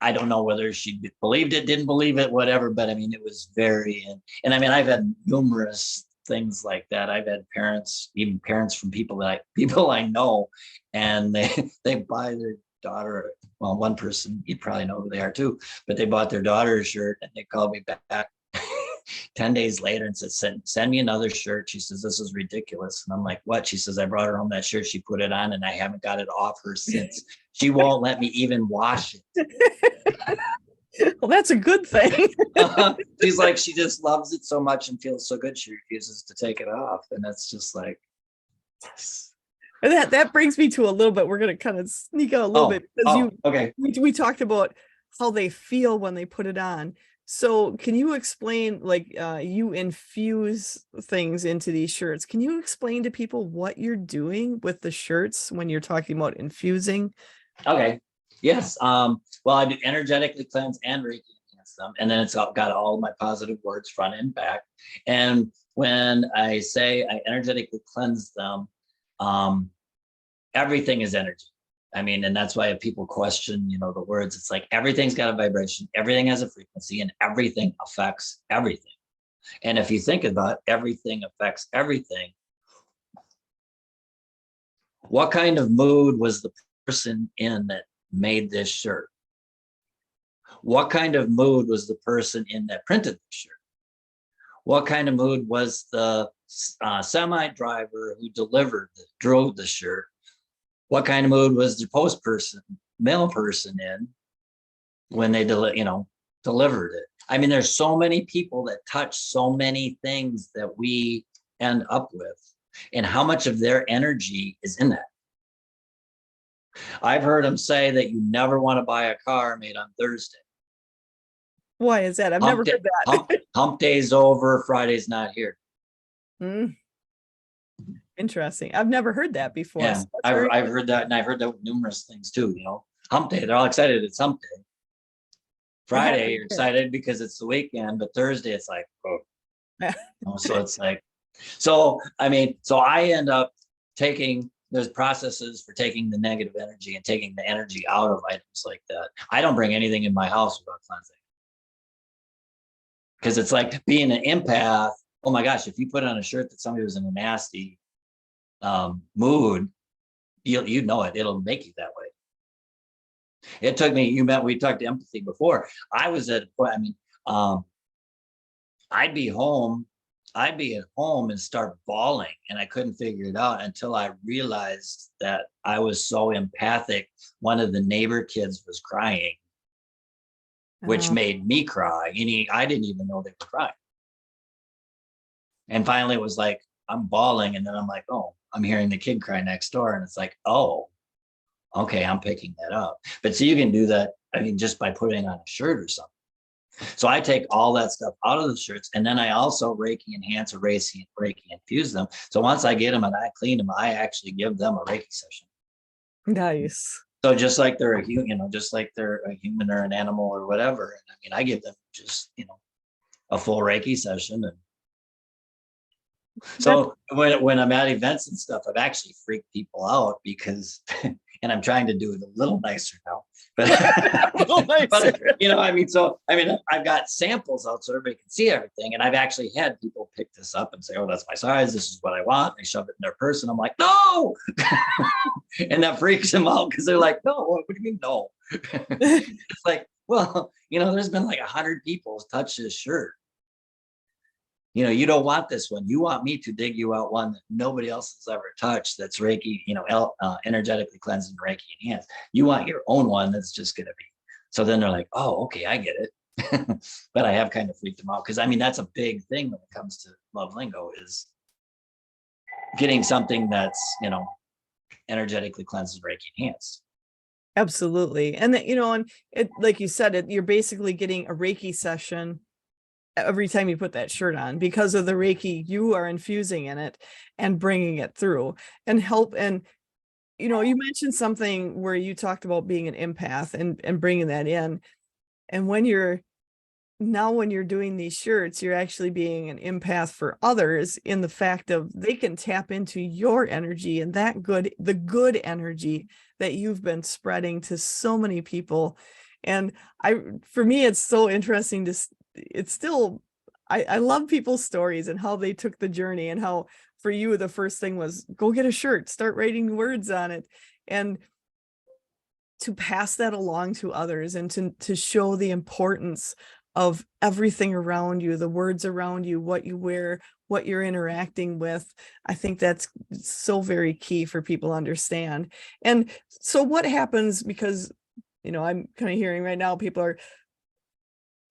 I don't know whether she believed it, didn't believe it, whatever, but I mean, it was very, and I mean, I've had numerous things like that. I've had parents, even parents from people I know, and they buy their daughter, well, one person, you probably know who they are too, but they bought their daughter a shirt, and they called me back 10 days later and said, send me another shirt. She says, this is ridiculous. And I'm like, what? She says, I brought her home that shirt. She put it on, and I haven't got it off her since. She won't let me even wash it. Well, that's a good thing. She's like, she just loves it so much and feels so good, she refuses to take it off. And that's just like, yes. And that brings me to a little bit, we're going to kind of sneak out a little bit, because okay. We talked about how they feel when they put it on. So can you explain, like, you infuse things into these shirts? Can you explain to people what you're doing with the shirts when you're talking about infusing? Okay. Yes. Well, I do energetically cleanse and Reiki enhance them. And then it's got all my positive words front and back. And when I say I energetically cleanse them, everything is energy. I mean, and that's why if people question, the words, it's like, everything's got a vibration, everything has a frequency, and everything affects everything. And if you think about everything affects everything, what kind of mood was the person in that made this shirt? What kind of mood was the person in that printed the shirt? What kind of mood was the semi driver who drove the shirt, what kind of mood was the mail person in when they delivered it? I mean, there's so many people that touch so many things that we end up with, and how much of their energy is in that. I've heard them say that you never want to buy a car made on Thursday. Why is that? I've never heard that. Hump day's over, Friday's not here. Interesting. I've never heard that before. Yeah, So I've heard that, and I've heard that with numerous things too. Hump day, they're all excited. It's hump day. Friday, you're excited because it's the weekend, but Thursday, it's like, oh. So it's like, so I end up taking, there's processes for taking the negative energy and taking the energy out of items like that. I don't bring anything in my house without cleansing. Because it's like being an empath. Oh my gosh, if you put on a shirt that somebody was in a nasty mood, you know it. It'll make you that way. It took me, we talked empathy before. I was at a point, I'd be at home and start bawling, and I couldn't figure it out until I realized that I was so empathic. One of the neighbor kids was crying, which made me cry. I didn't even know they were crying. And finally it was like, I'm bawling, and then I'm like, oh, I'm hearing the kid cry next door, and it's like, oh, okay, I'm picking that up. But so you can do that, just by putting on a shirt or something. So I take all that stuff out of the shirts, and then I also Reiki enhance or Reiki infuse them. So once I get them and I clean them, I actually give them a Reiki session. Nice. So just like they're a human, just like they're a human or an animal or whatever. And I give them just, a full Reiki session. And so when I'm at events and stuff, I've actually freaked people out because, and I'm trying to do it a little nicer now, but, I've got samples out so everybody can see everything. And I've actually had people pick this up and say, oh, that's my size. This is what I want. They shove it in their purse, and I'm like, no. And that freaks them out because they're like, no, what do you mean no? It's like, well, there's been like 100 people touch this shirt. You don't want this one. You want me to dig you out one that nobody else has ever touched. That's Reiki, energetically cleansing Reiki enhanced. You want your own one that's just going to be. So then they're like, oh, okay, I get it. But I have kind of freaked them out because that's a big thing when it comes to Love Lingo is getting something that's, energetically cleansed and Reiki enhanced. Absolutely. And that, and it, like you said, you're basically getting a Reiki session every time you put that shirt on because of the Reiki you are infusing in it and bringing it through and help. And, you mentioned something where you talked about being an empath and bringing that in. And when you're doing these shirts, you're actually being an empath for others in the fact of they can tap into your energy and the good energy that you've been spreading to so many people. And for me, it's so interesting I love people's stories and how they took the journey, and how for you, the first thing was go get a shirt, start writing words on it, and to pass that along to others and to show the importance of everything around you, the words around you, what you wear, what you're interacting with. I think that's so very key for people to understand. And so what happens, because, I'm kind of hearing right now, people are,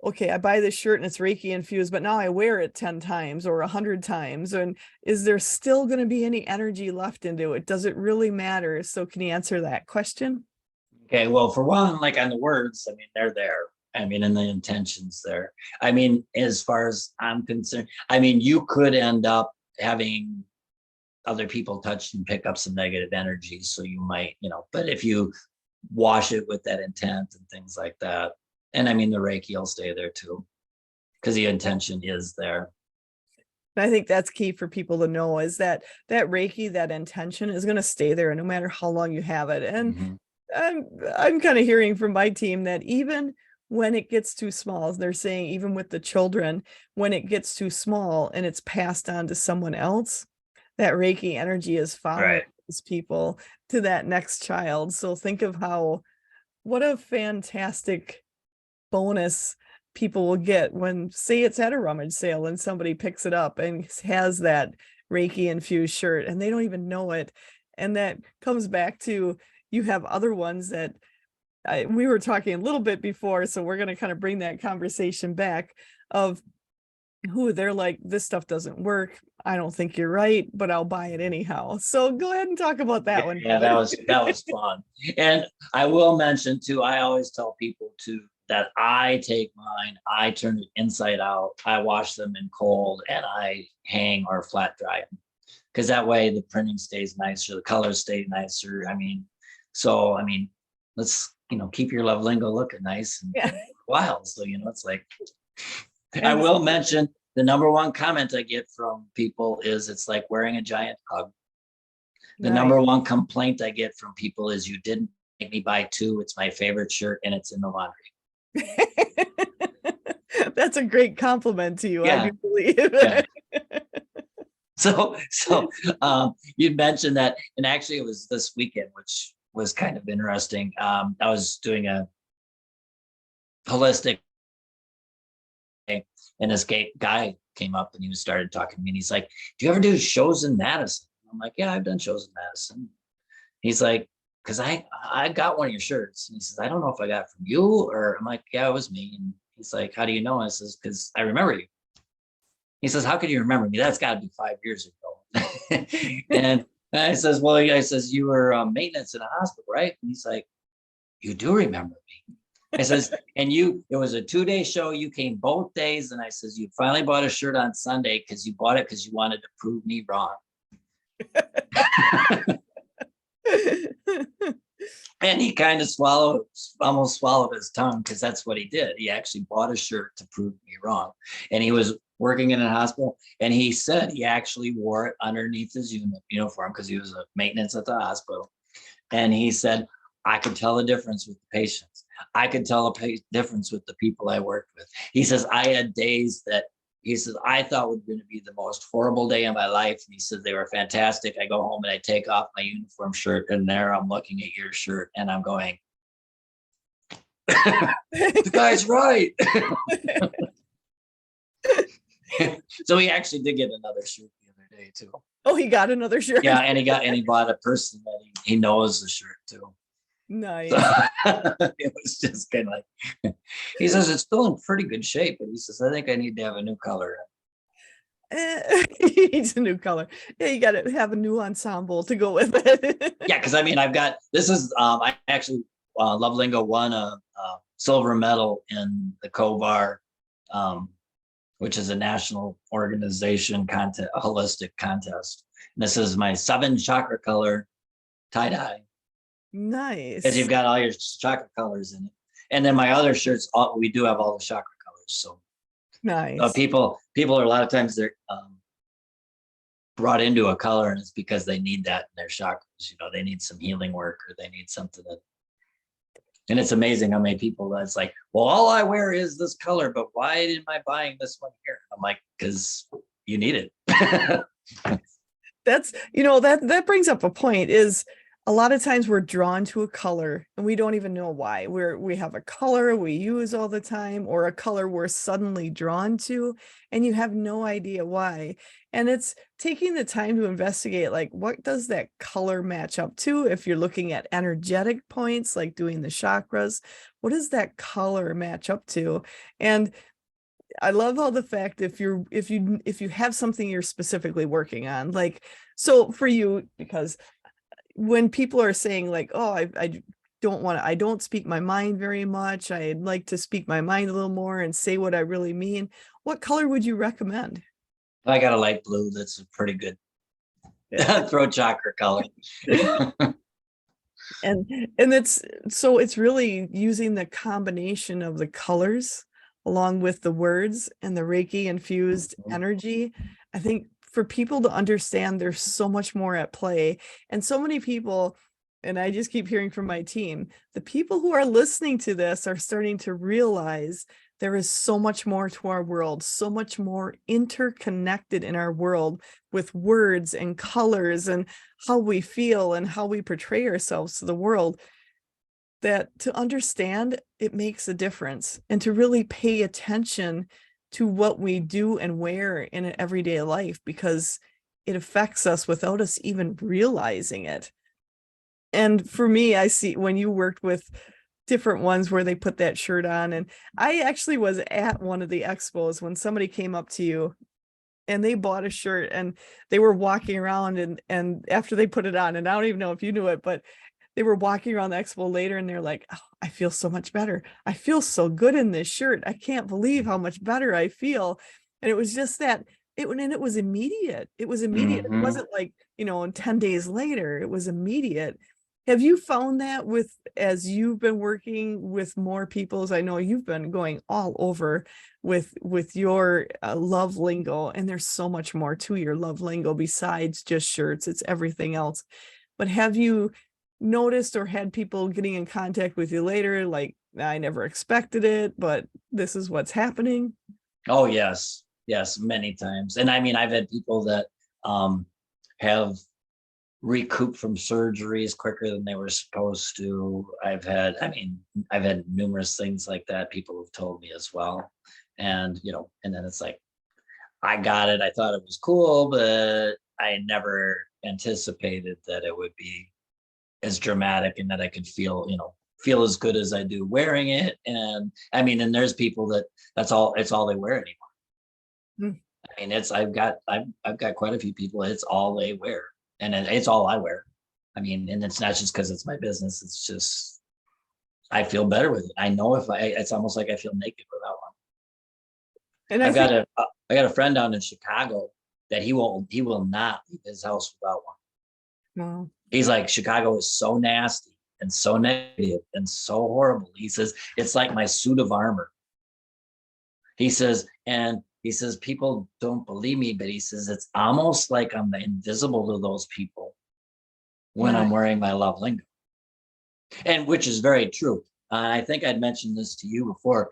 okay, I buy this shirt and it's Reiki infused, but now I wear it 10 times or 100 times. And is there still going to be any energy left into it? Does it really matter? So can you answer that question? Okay, well, for one, like on the words, they're there. And the intentions there. As far as I'm concerned, you could end up having other people touch and pick up some negative energy. So you might, but if you wash it with that intent and things like that, and the Reiki will stay there too, because the intention is there. I think that's key for people to know is that Reiki, that intention is going to stay there no matter how long you have it. And I'm kind of hearing from my team that even when it gets too small, they're saying even with the children, when it gets too small and it's passed on to someone else, that Reiki energy is following these people to that next child. So think of what a fantastic bonus people will get when, say it's at a rummage sale and somebody picks it up and has that Reiki infused shirt and they don't even know it. And that comes back to, you have other ones that we were talking a little bit before, so we're going to kind of bring that conversation back of who they're like, this stuff doesn't work. I don't think you're right, but I'll buy it anyhow. So go ahead and talk about that one. Yeah, that was fun. And I will mention too, I always tell people too that I take mine, I turn it inside out, I wash them in cold, and I hang or flat dry them. Because that way the printing stays nicer, the colors stay nicer. I mean, let's keep your Love Lingo looking nice and wild. So it's like, I will mention the number one comment I get from people is it's like wearing a giant hug. The number one complaint I get from people is, you didn't make me buy two. It's my favorite shirt and it's in the laundry. That's a great compliment to you. Yeah. I do believe. Yeah. So you'd mentioned that, and actually it was this weekend, which was kind of interesting. I was doing a holistic, and this guy came up and he started talking to me, and he's like, do you ever do shows in Madison? I'm like, yeah, I've done shows in Madison. He's like, because I got one of your shirts. And he says, I don't know if I got it from you, or I'm like, yeah, it was me. And he's like, how do you know? I says, because I remember you. He says, how could you remember me? That's got to be 5 years ago. And I says, well, I says, you were maintenance in a hospital, right? And he's like, you do remember me. I says, and it was a 2-day show. You came both days. And I says, you finally bought a shirt on Sunday because you bought it because you wanted to prove me wrong. And he kind of almost swallowed his tongue, because that's what he did. He actually bought a shirt to prove me wrong. And he was working in a hospital, and he said he actually wore it underneath his uniform because he was a maintenance at the hospital. And he said, I could tell the difference with the patients. I could tell the difference with the people I worked with. He says, I had days that he says, I thought would going to be the most horrible day of my life. And he said, they were fantastic. I go home and I take off my uniform shirt, and there I'm looking at your shirt and I'm going, the guy's right. So he actually did get another shirt the other day too. Oh, he got another shirt. Yeah, and he bought a person that he knows the shirt too. Nice. So, it was just kind of like, he says it's still in pretty good shape, but he says, I think I need to have a new color. He needs a new color. Yeah, you got to have a new ensemble to go with it. Yeah, because I mean, I've got, this is, I actually, Love Lingo won a silver medal in the COVAR, which is a national organization contest, a holistic contest. And this is my 7 chakra color tie-dye. Nice. Because you've got all your chakra colors in it. And then my other shirts, we do have all the chakra colors. So nice. People are a lot of times they're brought into a color, and it's because they need that in their chakras. They need some healing work, or they need something that. And it's amazing how many people that's like, well, all I wear is this color, but why am I buying this one here? I'm like, because you need it. That's, that brings up a point, is a lot of times we're drawn to a color and we don't even know why. We have a color we use all the time, or a color we're suddenly drawn to, and you have no idea why. And it's taking the time to investigate, like, what does that color match up to? If you're looking at energetic points, like doing the chakras, what does that color match up to? And I love how the fact, if you have something you're specifically working on, like, so for you, because when people are saying like, oh, I don't speak my mind very much, I'd like to speak my mind a little more and say what I really mean, what color would you recommend? I got a light blue. That's a pretty good throat chakra color. and it's really using the combination of the colors along with the words and the Reiki infused energy. I think for people to understand there's so much more at play, and so many people, and I just keep hearing from my team, the people who are listening to this are starting to realize there is so much more to our world, so much more interconnected in our world with words and colors and how we feel and how we portray ourselves to the world. that to understand it makes a difference and to really pay attention to what we do and wear in an everyday life, because it affects us without us even realizing it. And for me, I see when you worked with different ones where they put that shirt on, and I actually was at one of the expos when somebody came up to you and they bought a shirt and they were walking around, and after they put it on, and I don't even know if you knew it, but they were walking around the expo later and they're like, oh, I feel so much better. I feel so good in this shirt. I can't believe how much better I feel. And it was just that and it was immediate. It was immediate. It Mhm. wasn't like, and 10 days later, it was immediate. Have you found that as you've been working with more people, as I know you've been going all over with your love lingo, and there's so much more to your love lingo besides just shirts, it's everything else. But have you noticed or had people getting in contact with you later, like, I never expected it, but this is what's happening? Oh, yes. Yes, many times. And I mean, I've had people that have recouped from surgeries quicker than they were supposed to. I've had numerous things like that. People have told me as well. And, and then it's like, I got it. I thought it was cool, but I never anticipated that it would be as dramatic and that I could feel as good as I do wearing it. And I mean, and there's people it's all they wear anymore. Hmm. I mean, I've got quite a few people, it's all they wear, and it's all I wear. I mean, and it's not just because it's my business, it's just I feel better with it. I know it's almost like I feel naked without one. And I think, I got a friend down in Chicago that he will not leave his house without one. well, He's like, Chicago is so nasty and so negative and so horrible. He says, it's like my suit of armor. He says, people don't believe me, but he says, it's almost like I'm invisible to those people when yeah, I'm wearing my Love Lingo. And which is very true. I think I'd mentioned this to you before.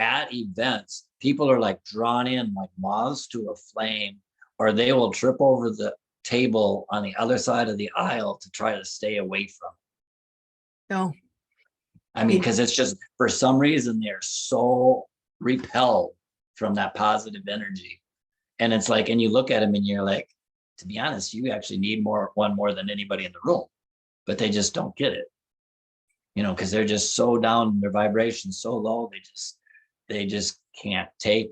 At events, people are like drawn in like moths to a flame, or they will trip over the table on the other side of the aisle to try to stay away from it. no, I mean, because it's just for some reason they're so repelled from that positive energy. And it's like, and you look at them and you're like, to be honest, you actually need one more than anybody in the room, but they just don't get it, because they're just so down, their vibration so low, they just can't take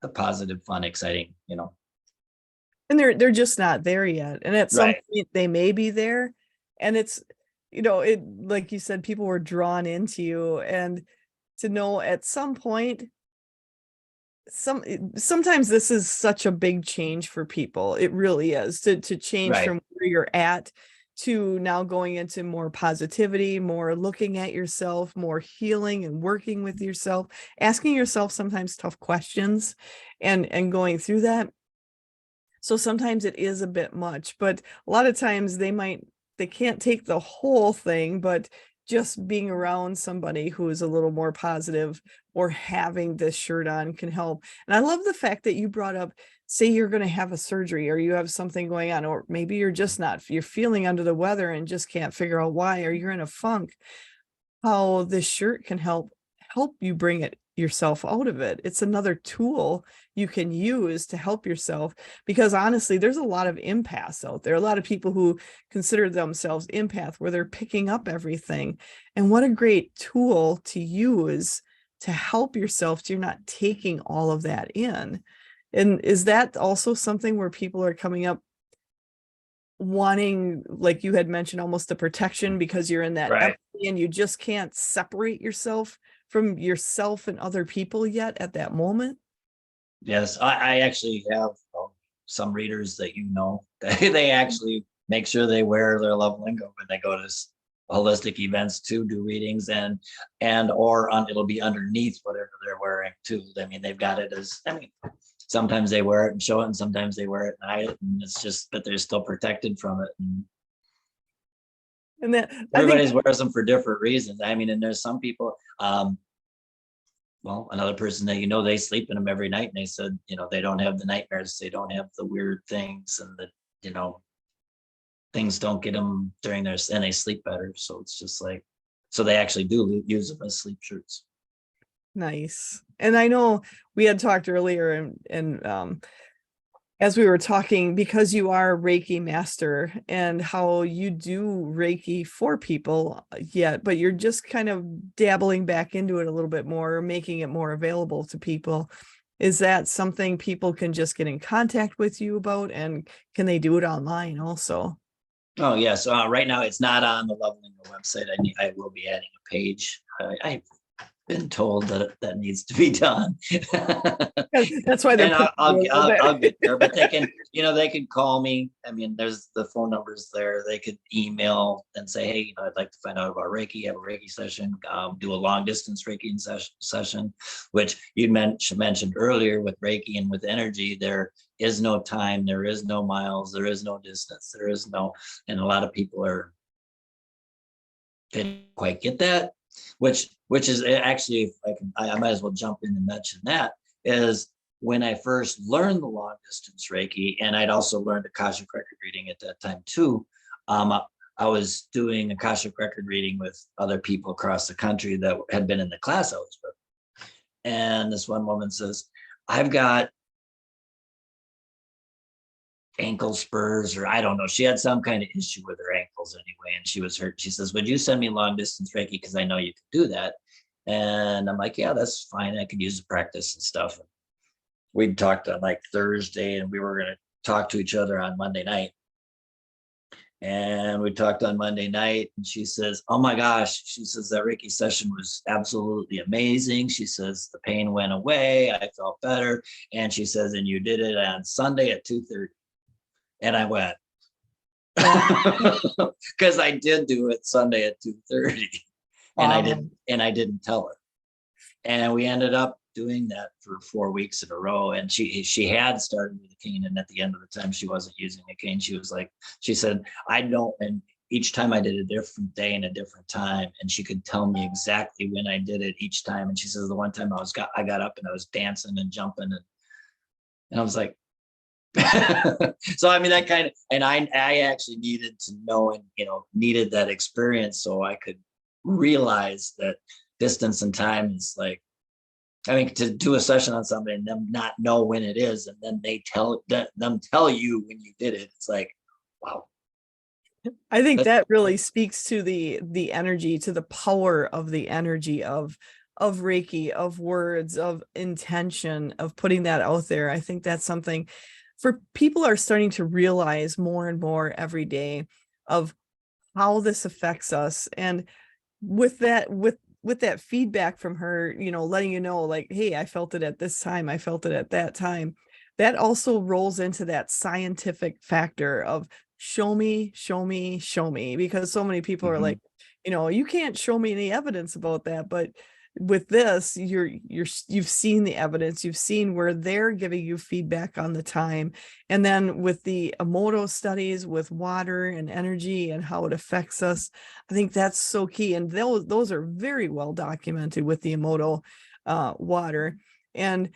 the positive, fun, exciting, and they're just not there yet. And at some Right. point they may be there. And it's, it, like you said, people were drawn into you, and to know at some point, sometimes this is such a big change for people. It really is, to change Right. from where you're at to now going into more positivity, more looking at yourself, more healing and working with yourself, asking yourself sometimes tough questions, and going through that. So sometimes it is a bit much, but a lot of times they can't take the whole thing, but just being around somebody who is a little more positive or having this shirt on can help. And I love the fact that you brought up, say you're going to have a surgery or you have something going on, or maybe you're feeling under the weather and just can't figure out why, or you're in a funk, how this shirt can help you bring it yourself out of it. It's another tool you can use to help yourself, because honestly, there's a lot of empaths out there, a lot of people who consider themselves empath, where they're picking up everything. And what a great tool to use to help yourself, so you're not taking all of that in. And is that also something where people are coming up wanting, like you had mentioned, almost the protection, because you're in that Right. empathy and you just can't separate yourself from yourself and other people yet at that moment? Yes, I actually have some readers that they actually make sure they wear their Love Lingo when they go to holistic events to do readings, it'll be underneath whatever they're wearing too. I mean, they've got it sometimes they wear it and show it, and sometimes they wear it and hide it, and it's just, but they're still protected from it. And that, I think, Everybody's wears them for different reasons. I mean, and there's some people, well, another person that they sleep in them every night, and they said, they don't have the nightmares, they don't have the weird things, and things don't get them and they sleep better. So it's just like, So they actually do use them as sleep shirts. Nice. And I know we had talked earlier and as we were talking, because you are a Reiki master and how you do Reiki for people yet, but you're just kind of dabbling back into it a little bit more, making it more available to people. Is that something people can just get in contact with you about? And can they do it online also? Oh, yes. Right now, it's not on the Love Lingo website. I will be adding a page. I've been told that that needs to be done. That's why they're And I'll get there, but they can, they can call me. I mean, there's the phone numbers there. They could email and say, hey, I'd like to find out about Reiki, have a Reiki session, do a long distance Reiki session, which you mentioned earlier with Reiki and with energy. There is no time, there is no miles, there is no distance, and a lot of people didn't quite get that, which is actually, if I might as well jump in and mention that, is when I first learned the long distance Reiki, and I'd also learned Akashic Record reading at that time too. I was doing Akashic Record reading with other people across the country that had been in the class I was with. And this one woman says, I've got ankle spurs, or I don't know. She had some kind of issue with her ankles anyway, and she was hurt. She says, would you send me long distance Reiki? Because I know you can do that. And I'm like, yeah, that's fine. I could use the practice and stuff. We talked on like Thursday, and we were going to talk to each other on Monday night. And we talked on Monday night, and she says, oh my gosh, she says that Reiki session was absolutely amazing. She says the pain went away. I felt better. And she says, and you did it on Sunday at 2:30. And I went, because I did do it Sunday at 2:30, and I didn't tell her. And we ended up doing that for 4 weeks in a row. And she had started with a cane, and at the end of the time she wasn't using a cane. She said, I don't, and each time I did a different day and a different time, and she could tell me exactly when I did it each time. And she says the one time I got up and I was dancing and jumping, and I was like, so I mean, that kind of, and I actually needed to know, and needed that experience so I could realize that distance and time is like, I mean, to do a session on somebody and them not know when it is, and then they tell you when you did it. It's like, wow. I think that really speaks to the energy, to the power of the energy of Reiki, of words, of intention, of putting that out there. I think that's something for people are starting to realize more and more every day of how this affects us. And with that feedback from her, letting you know, like, hey, I felt it at this time, I felt it at that time, that also rolls into that scientific factor of show me, show me, show me, because so many people are like, you can't show me any evidence about that. But with this, you've seen the evidence, you've seen where they're giving you feedback on the time. And then with the Emoto studies with water and energy and how it affects us, I think that's so key. And those are very well documented with the Emoto water. And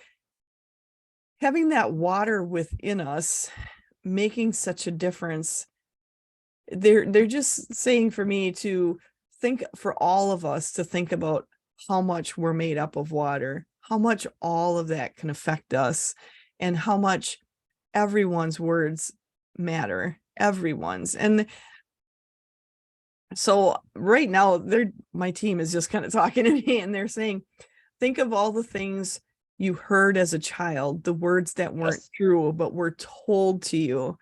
having that water within us making such a difference. They're just saying for me to think, for all of us to think about how much we're made up of water, how much all of that can affect us, and how much everyone's words matter, everyone's. And so right now my team is just kind of talking to me, and they're saying, think of all the things you heard as a child, the words that weren't true, but were told to you.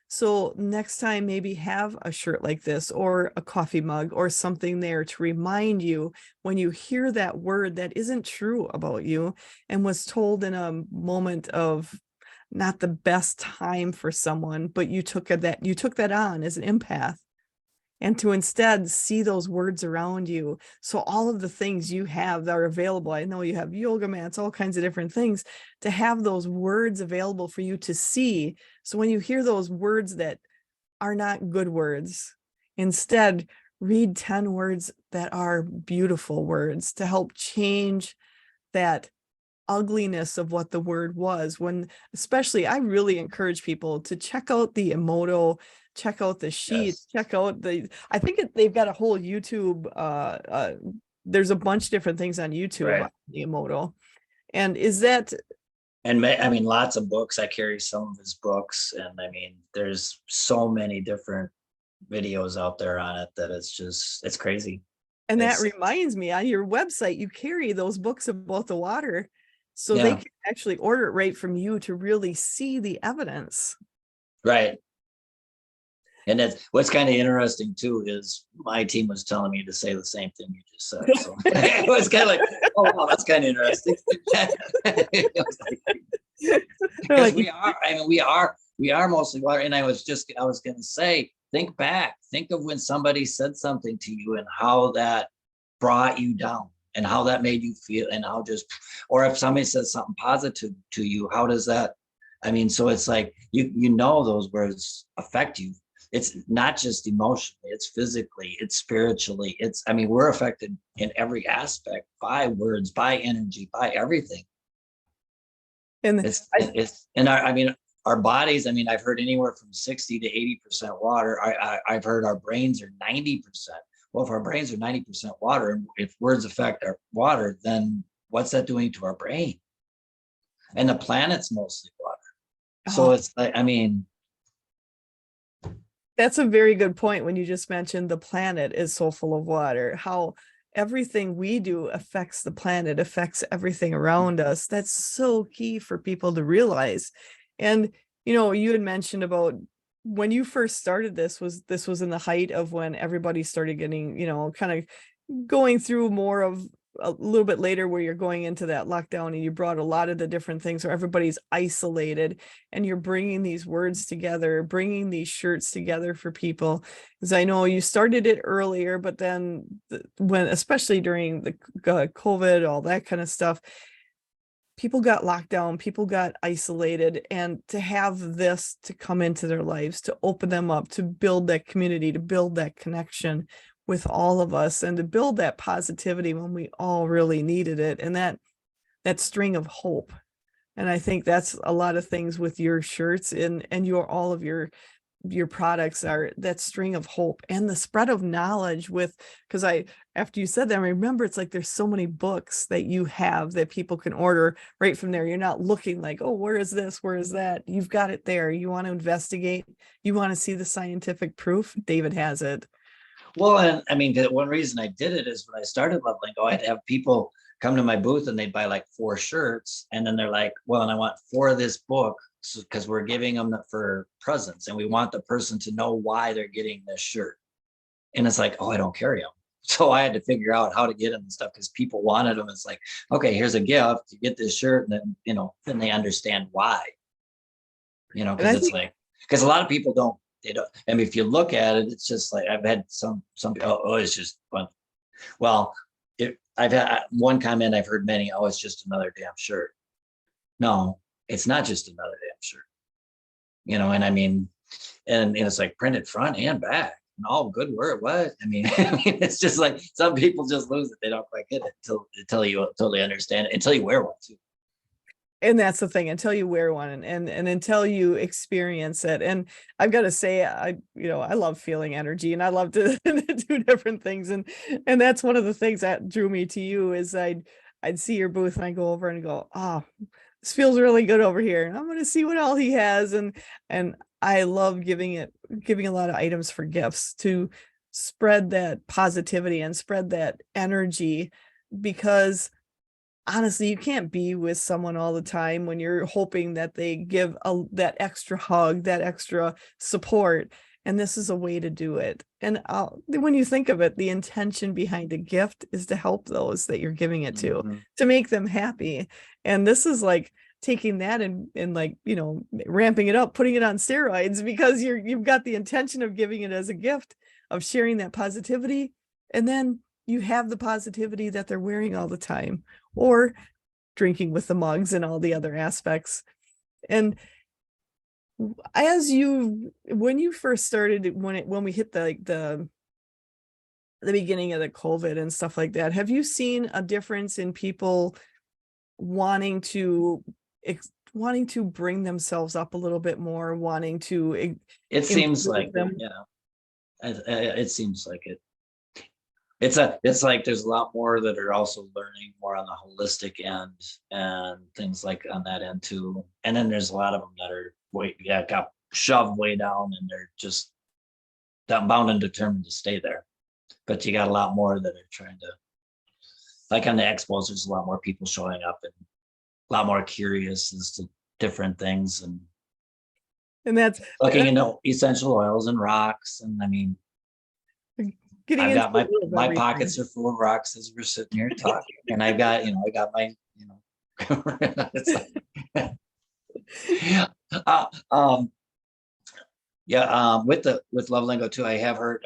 So next time, maybe have a shirt like this or a coffee mug or something there to remind you when you hear that word that isn't true about you and was told in a moment of not the best time for someone, but you took that on as an empath. And to instead see those words around you. So all of the things you have that are available, I know you have yoga mats, all kinds of different things, to have those words available for you to see. So when you hear those words that are not good words, instead read 10 words that are beautiful words to help change that ugliness of what the word was. When, especially, I really encourage people to check out the Emoto, check out the sheets, Yes. check out I think they've got a whole YouTube, there's a bunch of different things on YouTube Right. on the Emoto. And is that, And I mean, lots of books. I carry some of his books, and I mean, there's so many different videos out there on it that it's crazy. and that It's reminds me, on your website, you carry those books about the water. So they yeah, can actually order it right from you to really see the evidence. right. And that's what's kind of interesting too is my team was telling me to say the same thing you just said. So it was kind of like, oh wow, that's kind of interesting. It was like, They're because like, we are mostly water. And I was going to say, think back, think of when somebody said something to you and how that brought you down and how that made you feel, and how just, or if somebody says something positive to you, how does that, I mean, so it's like, those words affect you. It's not just emotionally, it's physically, it's spiritually, I mean, we're affected in every aspect by words, by energy, by everything. and It's and I mean, our bodies, I mean, I've heard anywhere from 60 to 80% water. I've heard our brains are 90%. Well, if our brains are 90% water, and if words affect our water, then what's that doing to our brain? And the planet's mostly water. So oh, it's like, I mean, that's a very good point when you just mentioned the planet is so full of water, how everything we do affects the planet, affects everything around us. That's so key for people to realize. And, you had mentioned about when you first started this was in the height of when everybody started getting, kind of going through more of a little bit later where you're going into that lockdown, and you brought a lot of the different things where everybody's isolated, and you're bringing these words together, bringing these shirts together for people. Because I know you started it earlier, but then when, especially during the COVID, all that kind of stuff, people got locked down, people got isolated, and to have this to come into their lives, to open them up, to build that community, to build that connection with all of us, and to build that positivity when we all really needed it, and that string of hope. And I think that's a lot of things with your shirts and all of your products are that string of hope and the spread of knowledge with, because after you said that, I remember it's like there's so many books that you have that people can order right from there. You're not looking like, oh, where is this, where is that? You've got it there. You want to investigate, you want to see the scientific proof, David has it. well, and I mean, the one reason I did it is when I started Love Lingo, I'd have people come to my booth and they'd buy like 4 shirts. And then they're like, well, and I want 4 of this book because we're giving them for presents and we want the person to know why they're getting this shirt. And it's like, oh, I don't carry them. So I had to figure out how to get them and stuff because people wanted them. It's like, okay, here's a gift, you get this shirt, and then, then they understand why, And I because it's think, like, because a lot of people don't, they don't, I mean, if you look at it, it's just like, I've had some, oh, it's just fun. Well, I've had one comment, I've heard many, oh, it's just another damn shirt. No, it's not just another damn shirt, and I mean, and it's like printed front and back and all good word. What? I mean, it's just like some people just lose it. They don't quite get it until you totally understand it, until you wear one too. and that's the thing, until you wear one and until you experience it. And I've got to say, I love feeling energy, and I love to do different things. And that's one of the things that drew me to you is I'd see your booth and I go over and go, oh, this feels really good over here. And I'm going to see what all he has. And I love giving a lot of items for gifts to spread that positivity and spread that energy, because honestly, you can't be with someone all the time when you're hoping that they give that extra hug, that extra support. And this is a way to do it. And when you think of it, the intention behind a gift is to help those that you're giving it Mhm. to make them happy. And this is like taking that and like, ramping it up, putting it on steroids, because you've got the intention of giving it as a gift, of sharing that positivity. And then you have the positivity that they're wearing all the time, or drinking with the mugs and all the other aspects. And when you first started, when we hit the beginning of the COVID and stuff like that, have you seen a difference in people wanting to bring themselves up a little bit more, wanting to It seems improve like, them. it seems like it. It's like there's a lot more that are also learning more on the holistic end and things like on that end too. And then there's a lot of them that are got shoved way down, and they're just bound and determined to stay there. But you got a lot more that are trying to, like on the expos, there's a lot more people showing up and a lot more curious as to different things and that's looking into essential oils and rocks. And I mean, getting I've into got my everything. pockets are full of rocks as we're sitting here talking, and I got my it's like, with Love Lingo too, I have heard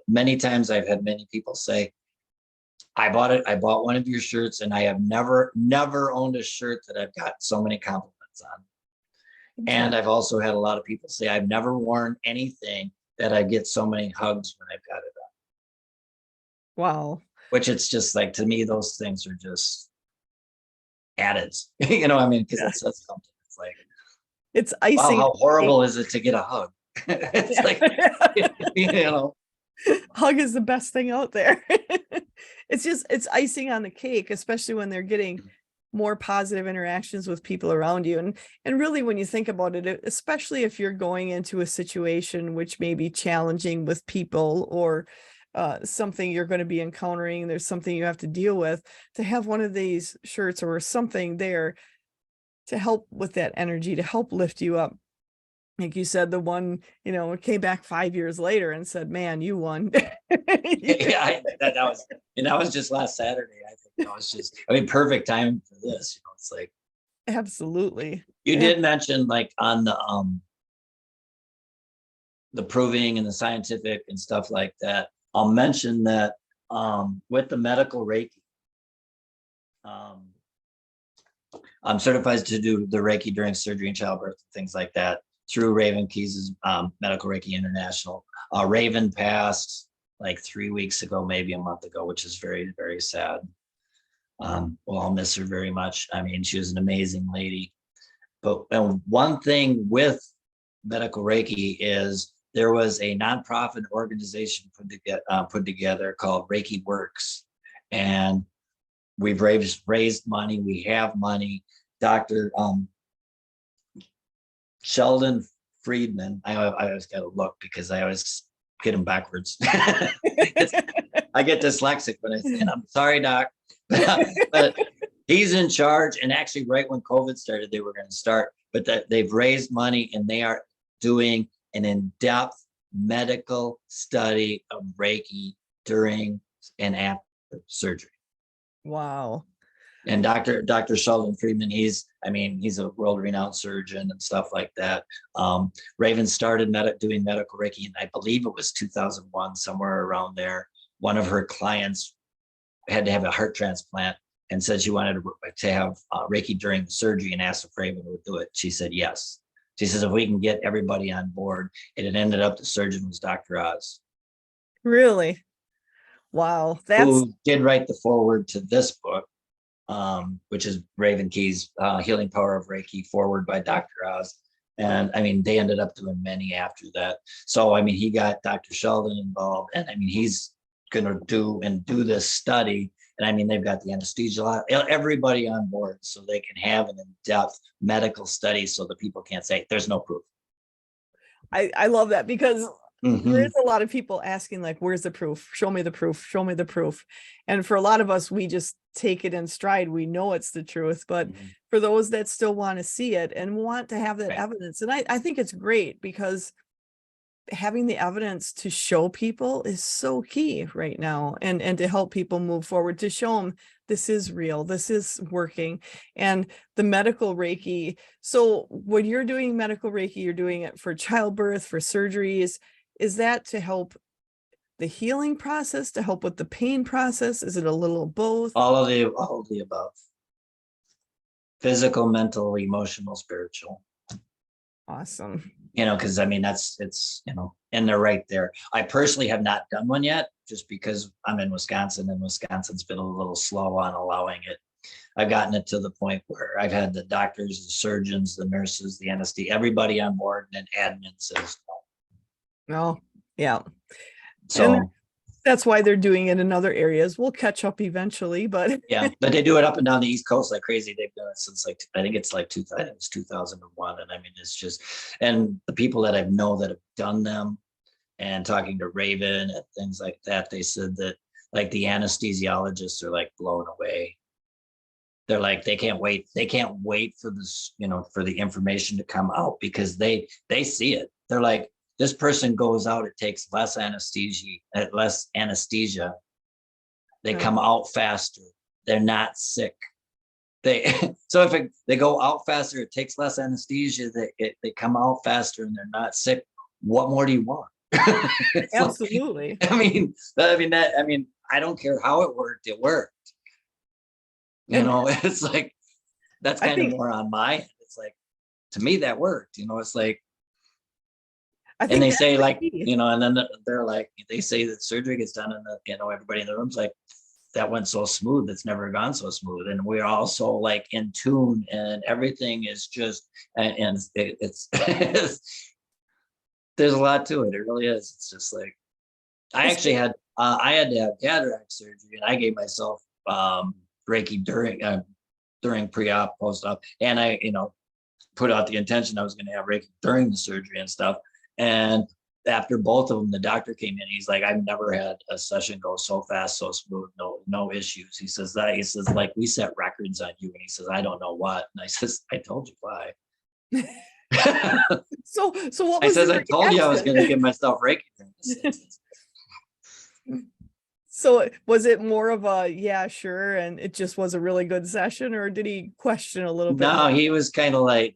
many times. I've had many people say, I bought one of your shirts, and I have never owned a shirt that I've got so many compliments on. And I've also had a lot of people say, I've never worn anything that I get so many hugs when I've got it on. Wow. Which it's just like, to me, those things are just added, I mean, because it says something. It's like, it's wow, icing. how horrible is it to get a hug? It's like, hug is the best thing out there. It's icing on the cake, especially when they're getting more positive interactions with people around you. And really, when you think about it, especially if you're going into a situation which may be challenging with people, or something you're going to be encountering, there's something you have to deal with, to have one of these shirts or something there to help with that energy, to help lift you up. Like you said, the one, came back 5 years later and said, man, you won. Yeah, that was just last Saturday. I think that was just, perfect time for this. It's like, absolutely. You did mention, like, on the proving and the scientific and stuff like that. I'll mention that with the medical Reiki, I'm certified to do the Reiki during surgery and childbirth and things like that through Raven Keys' Medical Reiki International. Raven passed like 3 weeks ago, maybe a month ago, which is very, very sad. Well, I'll miss her very much. I mean, she was an amazing lady. But one thing with Medical Reiki is there was a nonprofit organization put together called Reiki Works, and we've raised money. We have money. Dr. Sheldon Friedman. I always got to look because I always get them backwards. I get dyslexic when I say it. I'm sorry, Doc. But he's in charge. And actually, right when COVID started, they were going to start. But they've raised money, and they are doing an in-depth medical study of Reiki during and after surgery. Wow. And Dr. Sheldon Friedman, he's a world-renowned surgeon and stuff like that. Raven started doing medical Reiki, and I believe it was 2001, somewhere around there. One of her clients had to have a heart transplant and said she wanted to have Reiki during the surgery, and asked if Raven would do it. She said yes. She says, if we can get everybody on board. And it ended up the surgeon was Dr. Oz. Really? Wow. Who did write the foreword to this book, which is Raven Keys, Healing Power of Reiki, foreword by Dr. Oz. And they ended up doing many after that. So, he got Dr. Sheldon involved, and he's going to do this study. And they've got the anesthesia, everybody on board, so they can have an in-depth medical study, so that people can't say there's no proof. I love that, because there's a lot of people asking, like, where's the proof? Show me the proof. Show me the proof. And for a lot of us, we just take it in stride. We know it's the truth. But for those that still want to see it and want to have that evidence, and I think it's great, because having the evidence to show people is so key right now, and to help people move forward, to show them this is real, this is working. And the medical Reiki, so when you're doing medical Reiki, you're doing it for childbirth, for surgeries. Is that to help the healing process, to help with the pain process? Is it a little of both? All of the above. Physical, mental, emotional, spiritual. Awesome. Because it's and they're right there. I personally have not done one yet, just because I'm in Wisconsin, and Wisconsin's been a little slow on allowing it. I've gotten it to the point where I've had the doctors, the surgeons, the nurses, the anesthesia, everybody on board, and then admin says Oh, yeah. And so. that's why they're doing it in other areas. We'll catch up eventually, but Yeah, but they do it up and down the East Coast like crazy. They've done it since like I think it's 2001, and I mean it's just, and the people that I know that have done them, and talking to Raven and things like that, they said that like the anesthesiologists are like blown away. They're like they can't wait for this, for the information to come out, because they see it. They're like, this person goes out, it takes less anesthesia, they come out faster, they're not sick. So if they go out faster, it takes less anesthesia, they come out faster and they're not sick. What more do you want? absolutely. Like, I mean, I don't care how it worked, it worked. It's like, that's kind of more on my end. It's like, to me, that worked. It's like, and they say like, and then they're like, they say that surgery gets done and everybody in the room's like, that went so smooth. It's never gone so smooth. And we're also like in tune, and everything is just, and it's there's a lot to it. It really is. It's just like, I actually had to have cataract surgery, and I gave myself Reiki during pre-op, post-op, and I, put out the intention I was going to have Reiki during the surgery and stuff. And after both of them, the doctor came in. He's like, I've never had a session go so fast, so smooth, no issues. He says like, we set records on you. And he says, I don't know what. And I says, I told you why. So what was I told you I was going to give myself Reiki. So was it more of a, yeah, sure, and it just was a really good session, or did he question a little bit? No, he was kind of like,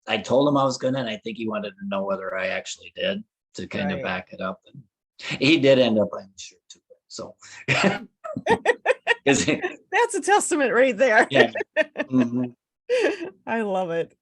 I told him I was gonna, and I think he wanted to know whether I actually did, to kind of back it up. And he did end up buying the shirt too. So that's a testament right there. Yeah. Mm-hmm. I love it.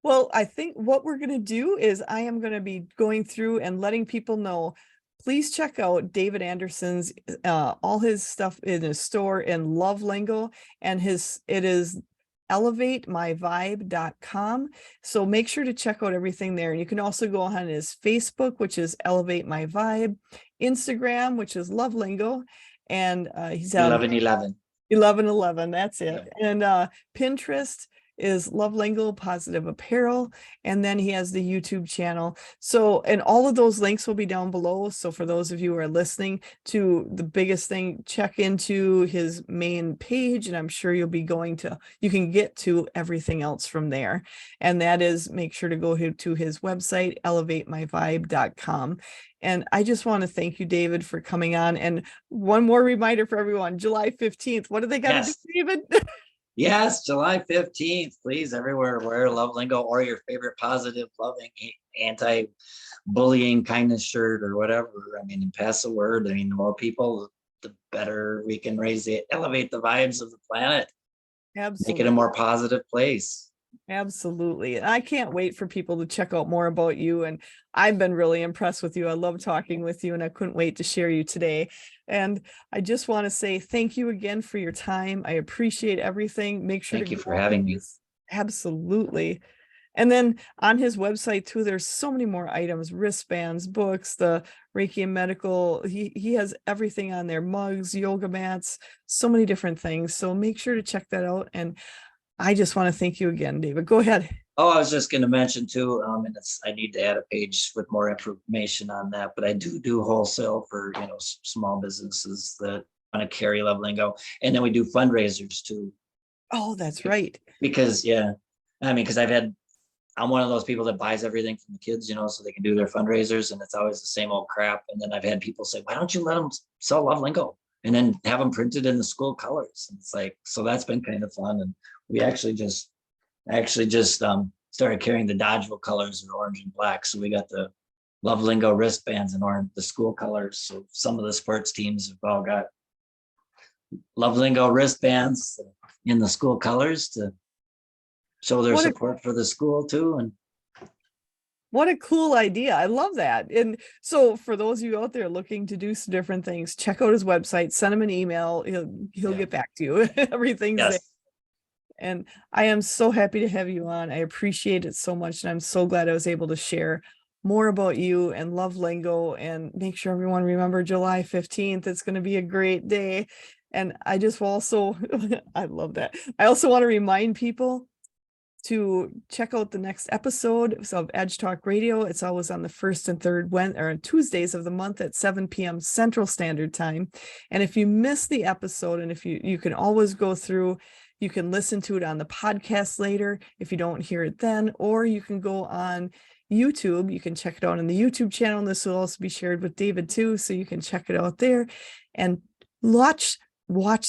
Well, I think what we're going to do is I am going to be going through and letting people know, please check out David Anderson's, all his stuff in his store in Love Lingo, and it is elevatemyvibe.com. So make sure to check out everything there. And you can also go on his Facebook, which is Elevate My Vibe, Instagram, which is Love Lingo, and he's 1111. That's it. Yeah. And Pinterest is Love Lingo Positive Apparel, and then he has the YouTube channel. So, and all of those links will be down below. So for those of you who are listening, to the biggest thing, check into his main page, and I'm sure you can get to everything else from there. And that is, make sure to go to his website, elevatemyvibe.com. And I just want to thank you, David, for coming on. And one more reminder for everyone, July 15th, what do they got to do, David? Yes, July 15th, please, everywhere, wear Love Lingo or your favorite positive, loving, anti-bullying, kindness shirt or whatever. I mean, and pass the word. I mean, the more people, the better we can elevate the vibes of the planet. Absolutely. Make it a more positive place. Absolutely. I can't wait for people to check out more about you. And I've been really impressed with you. I love talking with you, and I couldn't wait to share you today. And I just want to say thank you again for your time. I appreciate everything. Make sure Thank you for having me. Absolutely. And then on his website too, there's so many more items, wristbands, books, the Reiki and medical. He has everything on there, mugs, yoga mats, so many different things. So make sure to check that out. And I just want to thank you again, David. Go ahead. Oh, I was just going to mention too, and I need to add a page with more information on that, but I do wholesale for, small businesses that want to carry Love Lingo. And then we do fundraisers too. Oh, that's right. Because I'm one of those people that buys everything from the kids, so they can do their fundraisers, and it's always the same old crap. And then I've had people say, why don't you let them sell Love Lingo and then have them printed in the school colors? And it's like, so that's been kind of fun. And we actually just started carrying the Dodgeville colors in orange and black. So we got the Love Lingo wristbands in orange, the school colors. So some of the sports teams have all got Love Lingo wristbands in the school colors to show their support for the school too. And What a cool idea. I love that. And so for those of you out there looking to do some different things, check out his website, send him an email. He'll Yeah. get back to you. Everything's there. Yes. And I am so happy to have you on. I appreciate it so much. And I'm so glad I was able to share more about you and Love Lingo, and make sure everyone remember July 15th. It's going to be a great day. And I just also, I love that. I also want to remind people to check out the next episode of Edge Talk Radio. It's always on the first and third Tuesdays of the month at 7 p.m. Central Standard Time. And if you miss the episode, and if you can always go through, you can listen to it on the podcast later if you don't hear it then, or you can go on YouTube. You can check it out on the YouTube channel. And this will also be shared with David too, so you can check it out there and watch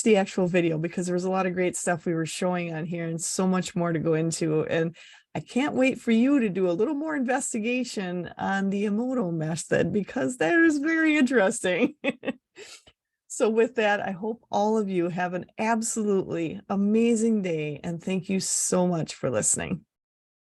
the actual video, because there was a lot of great stuff we were showing on here and so much more to go into. And I can't wait for you to do a little more investigation on the Emoto method, because that is very interesting. So with that, I hope all of you have an absolutely amazing day, and thank you so much for listening.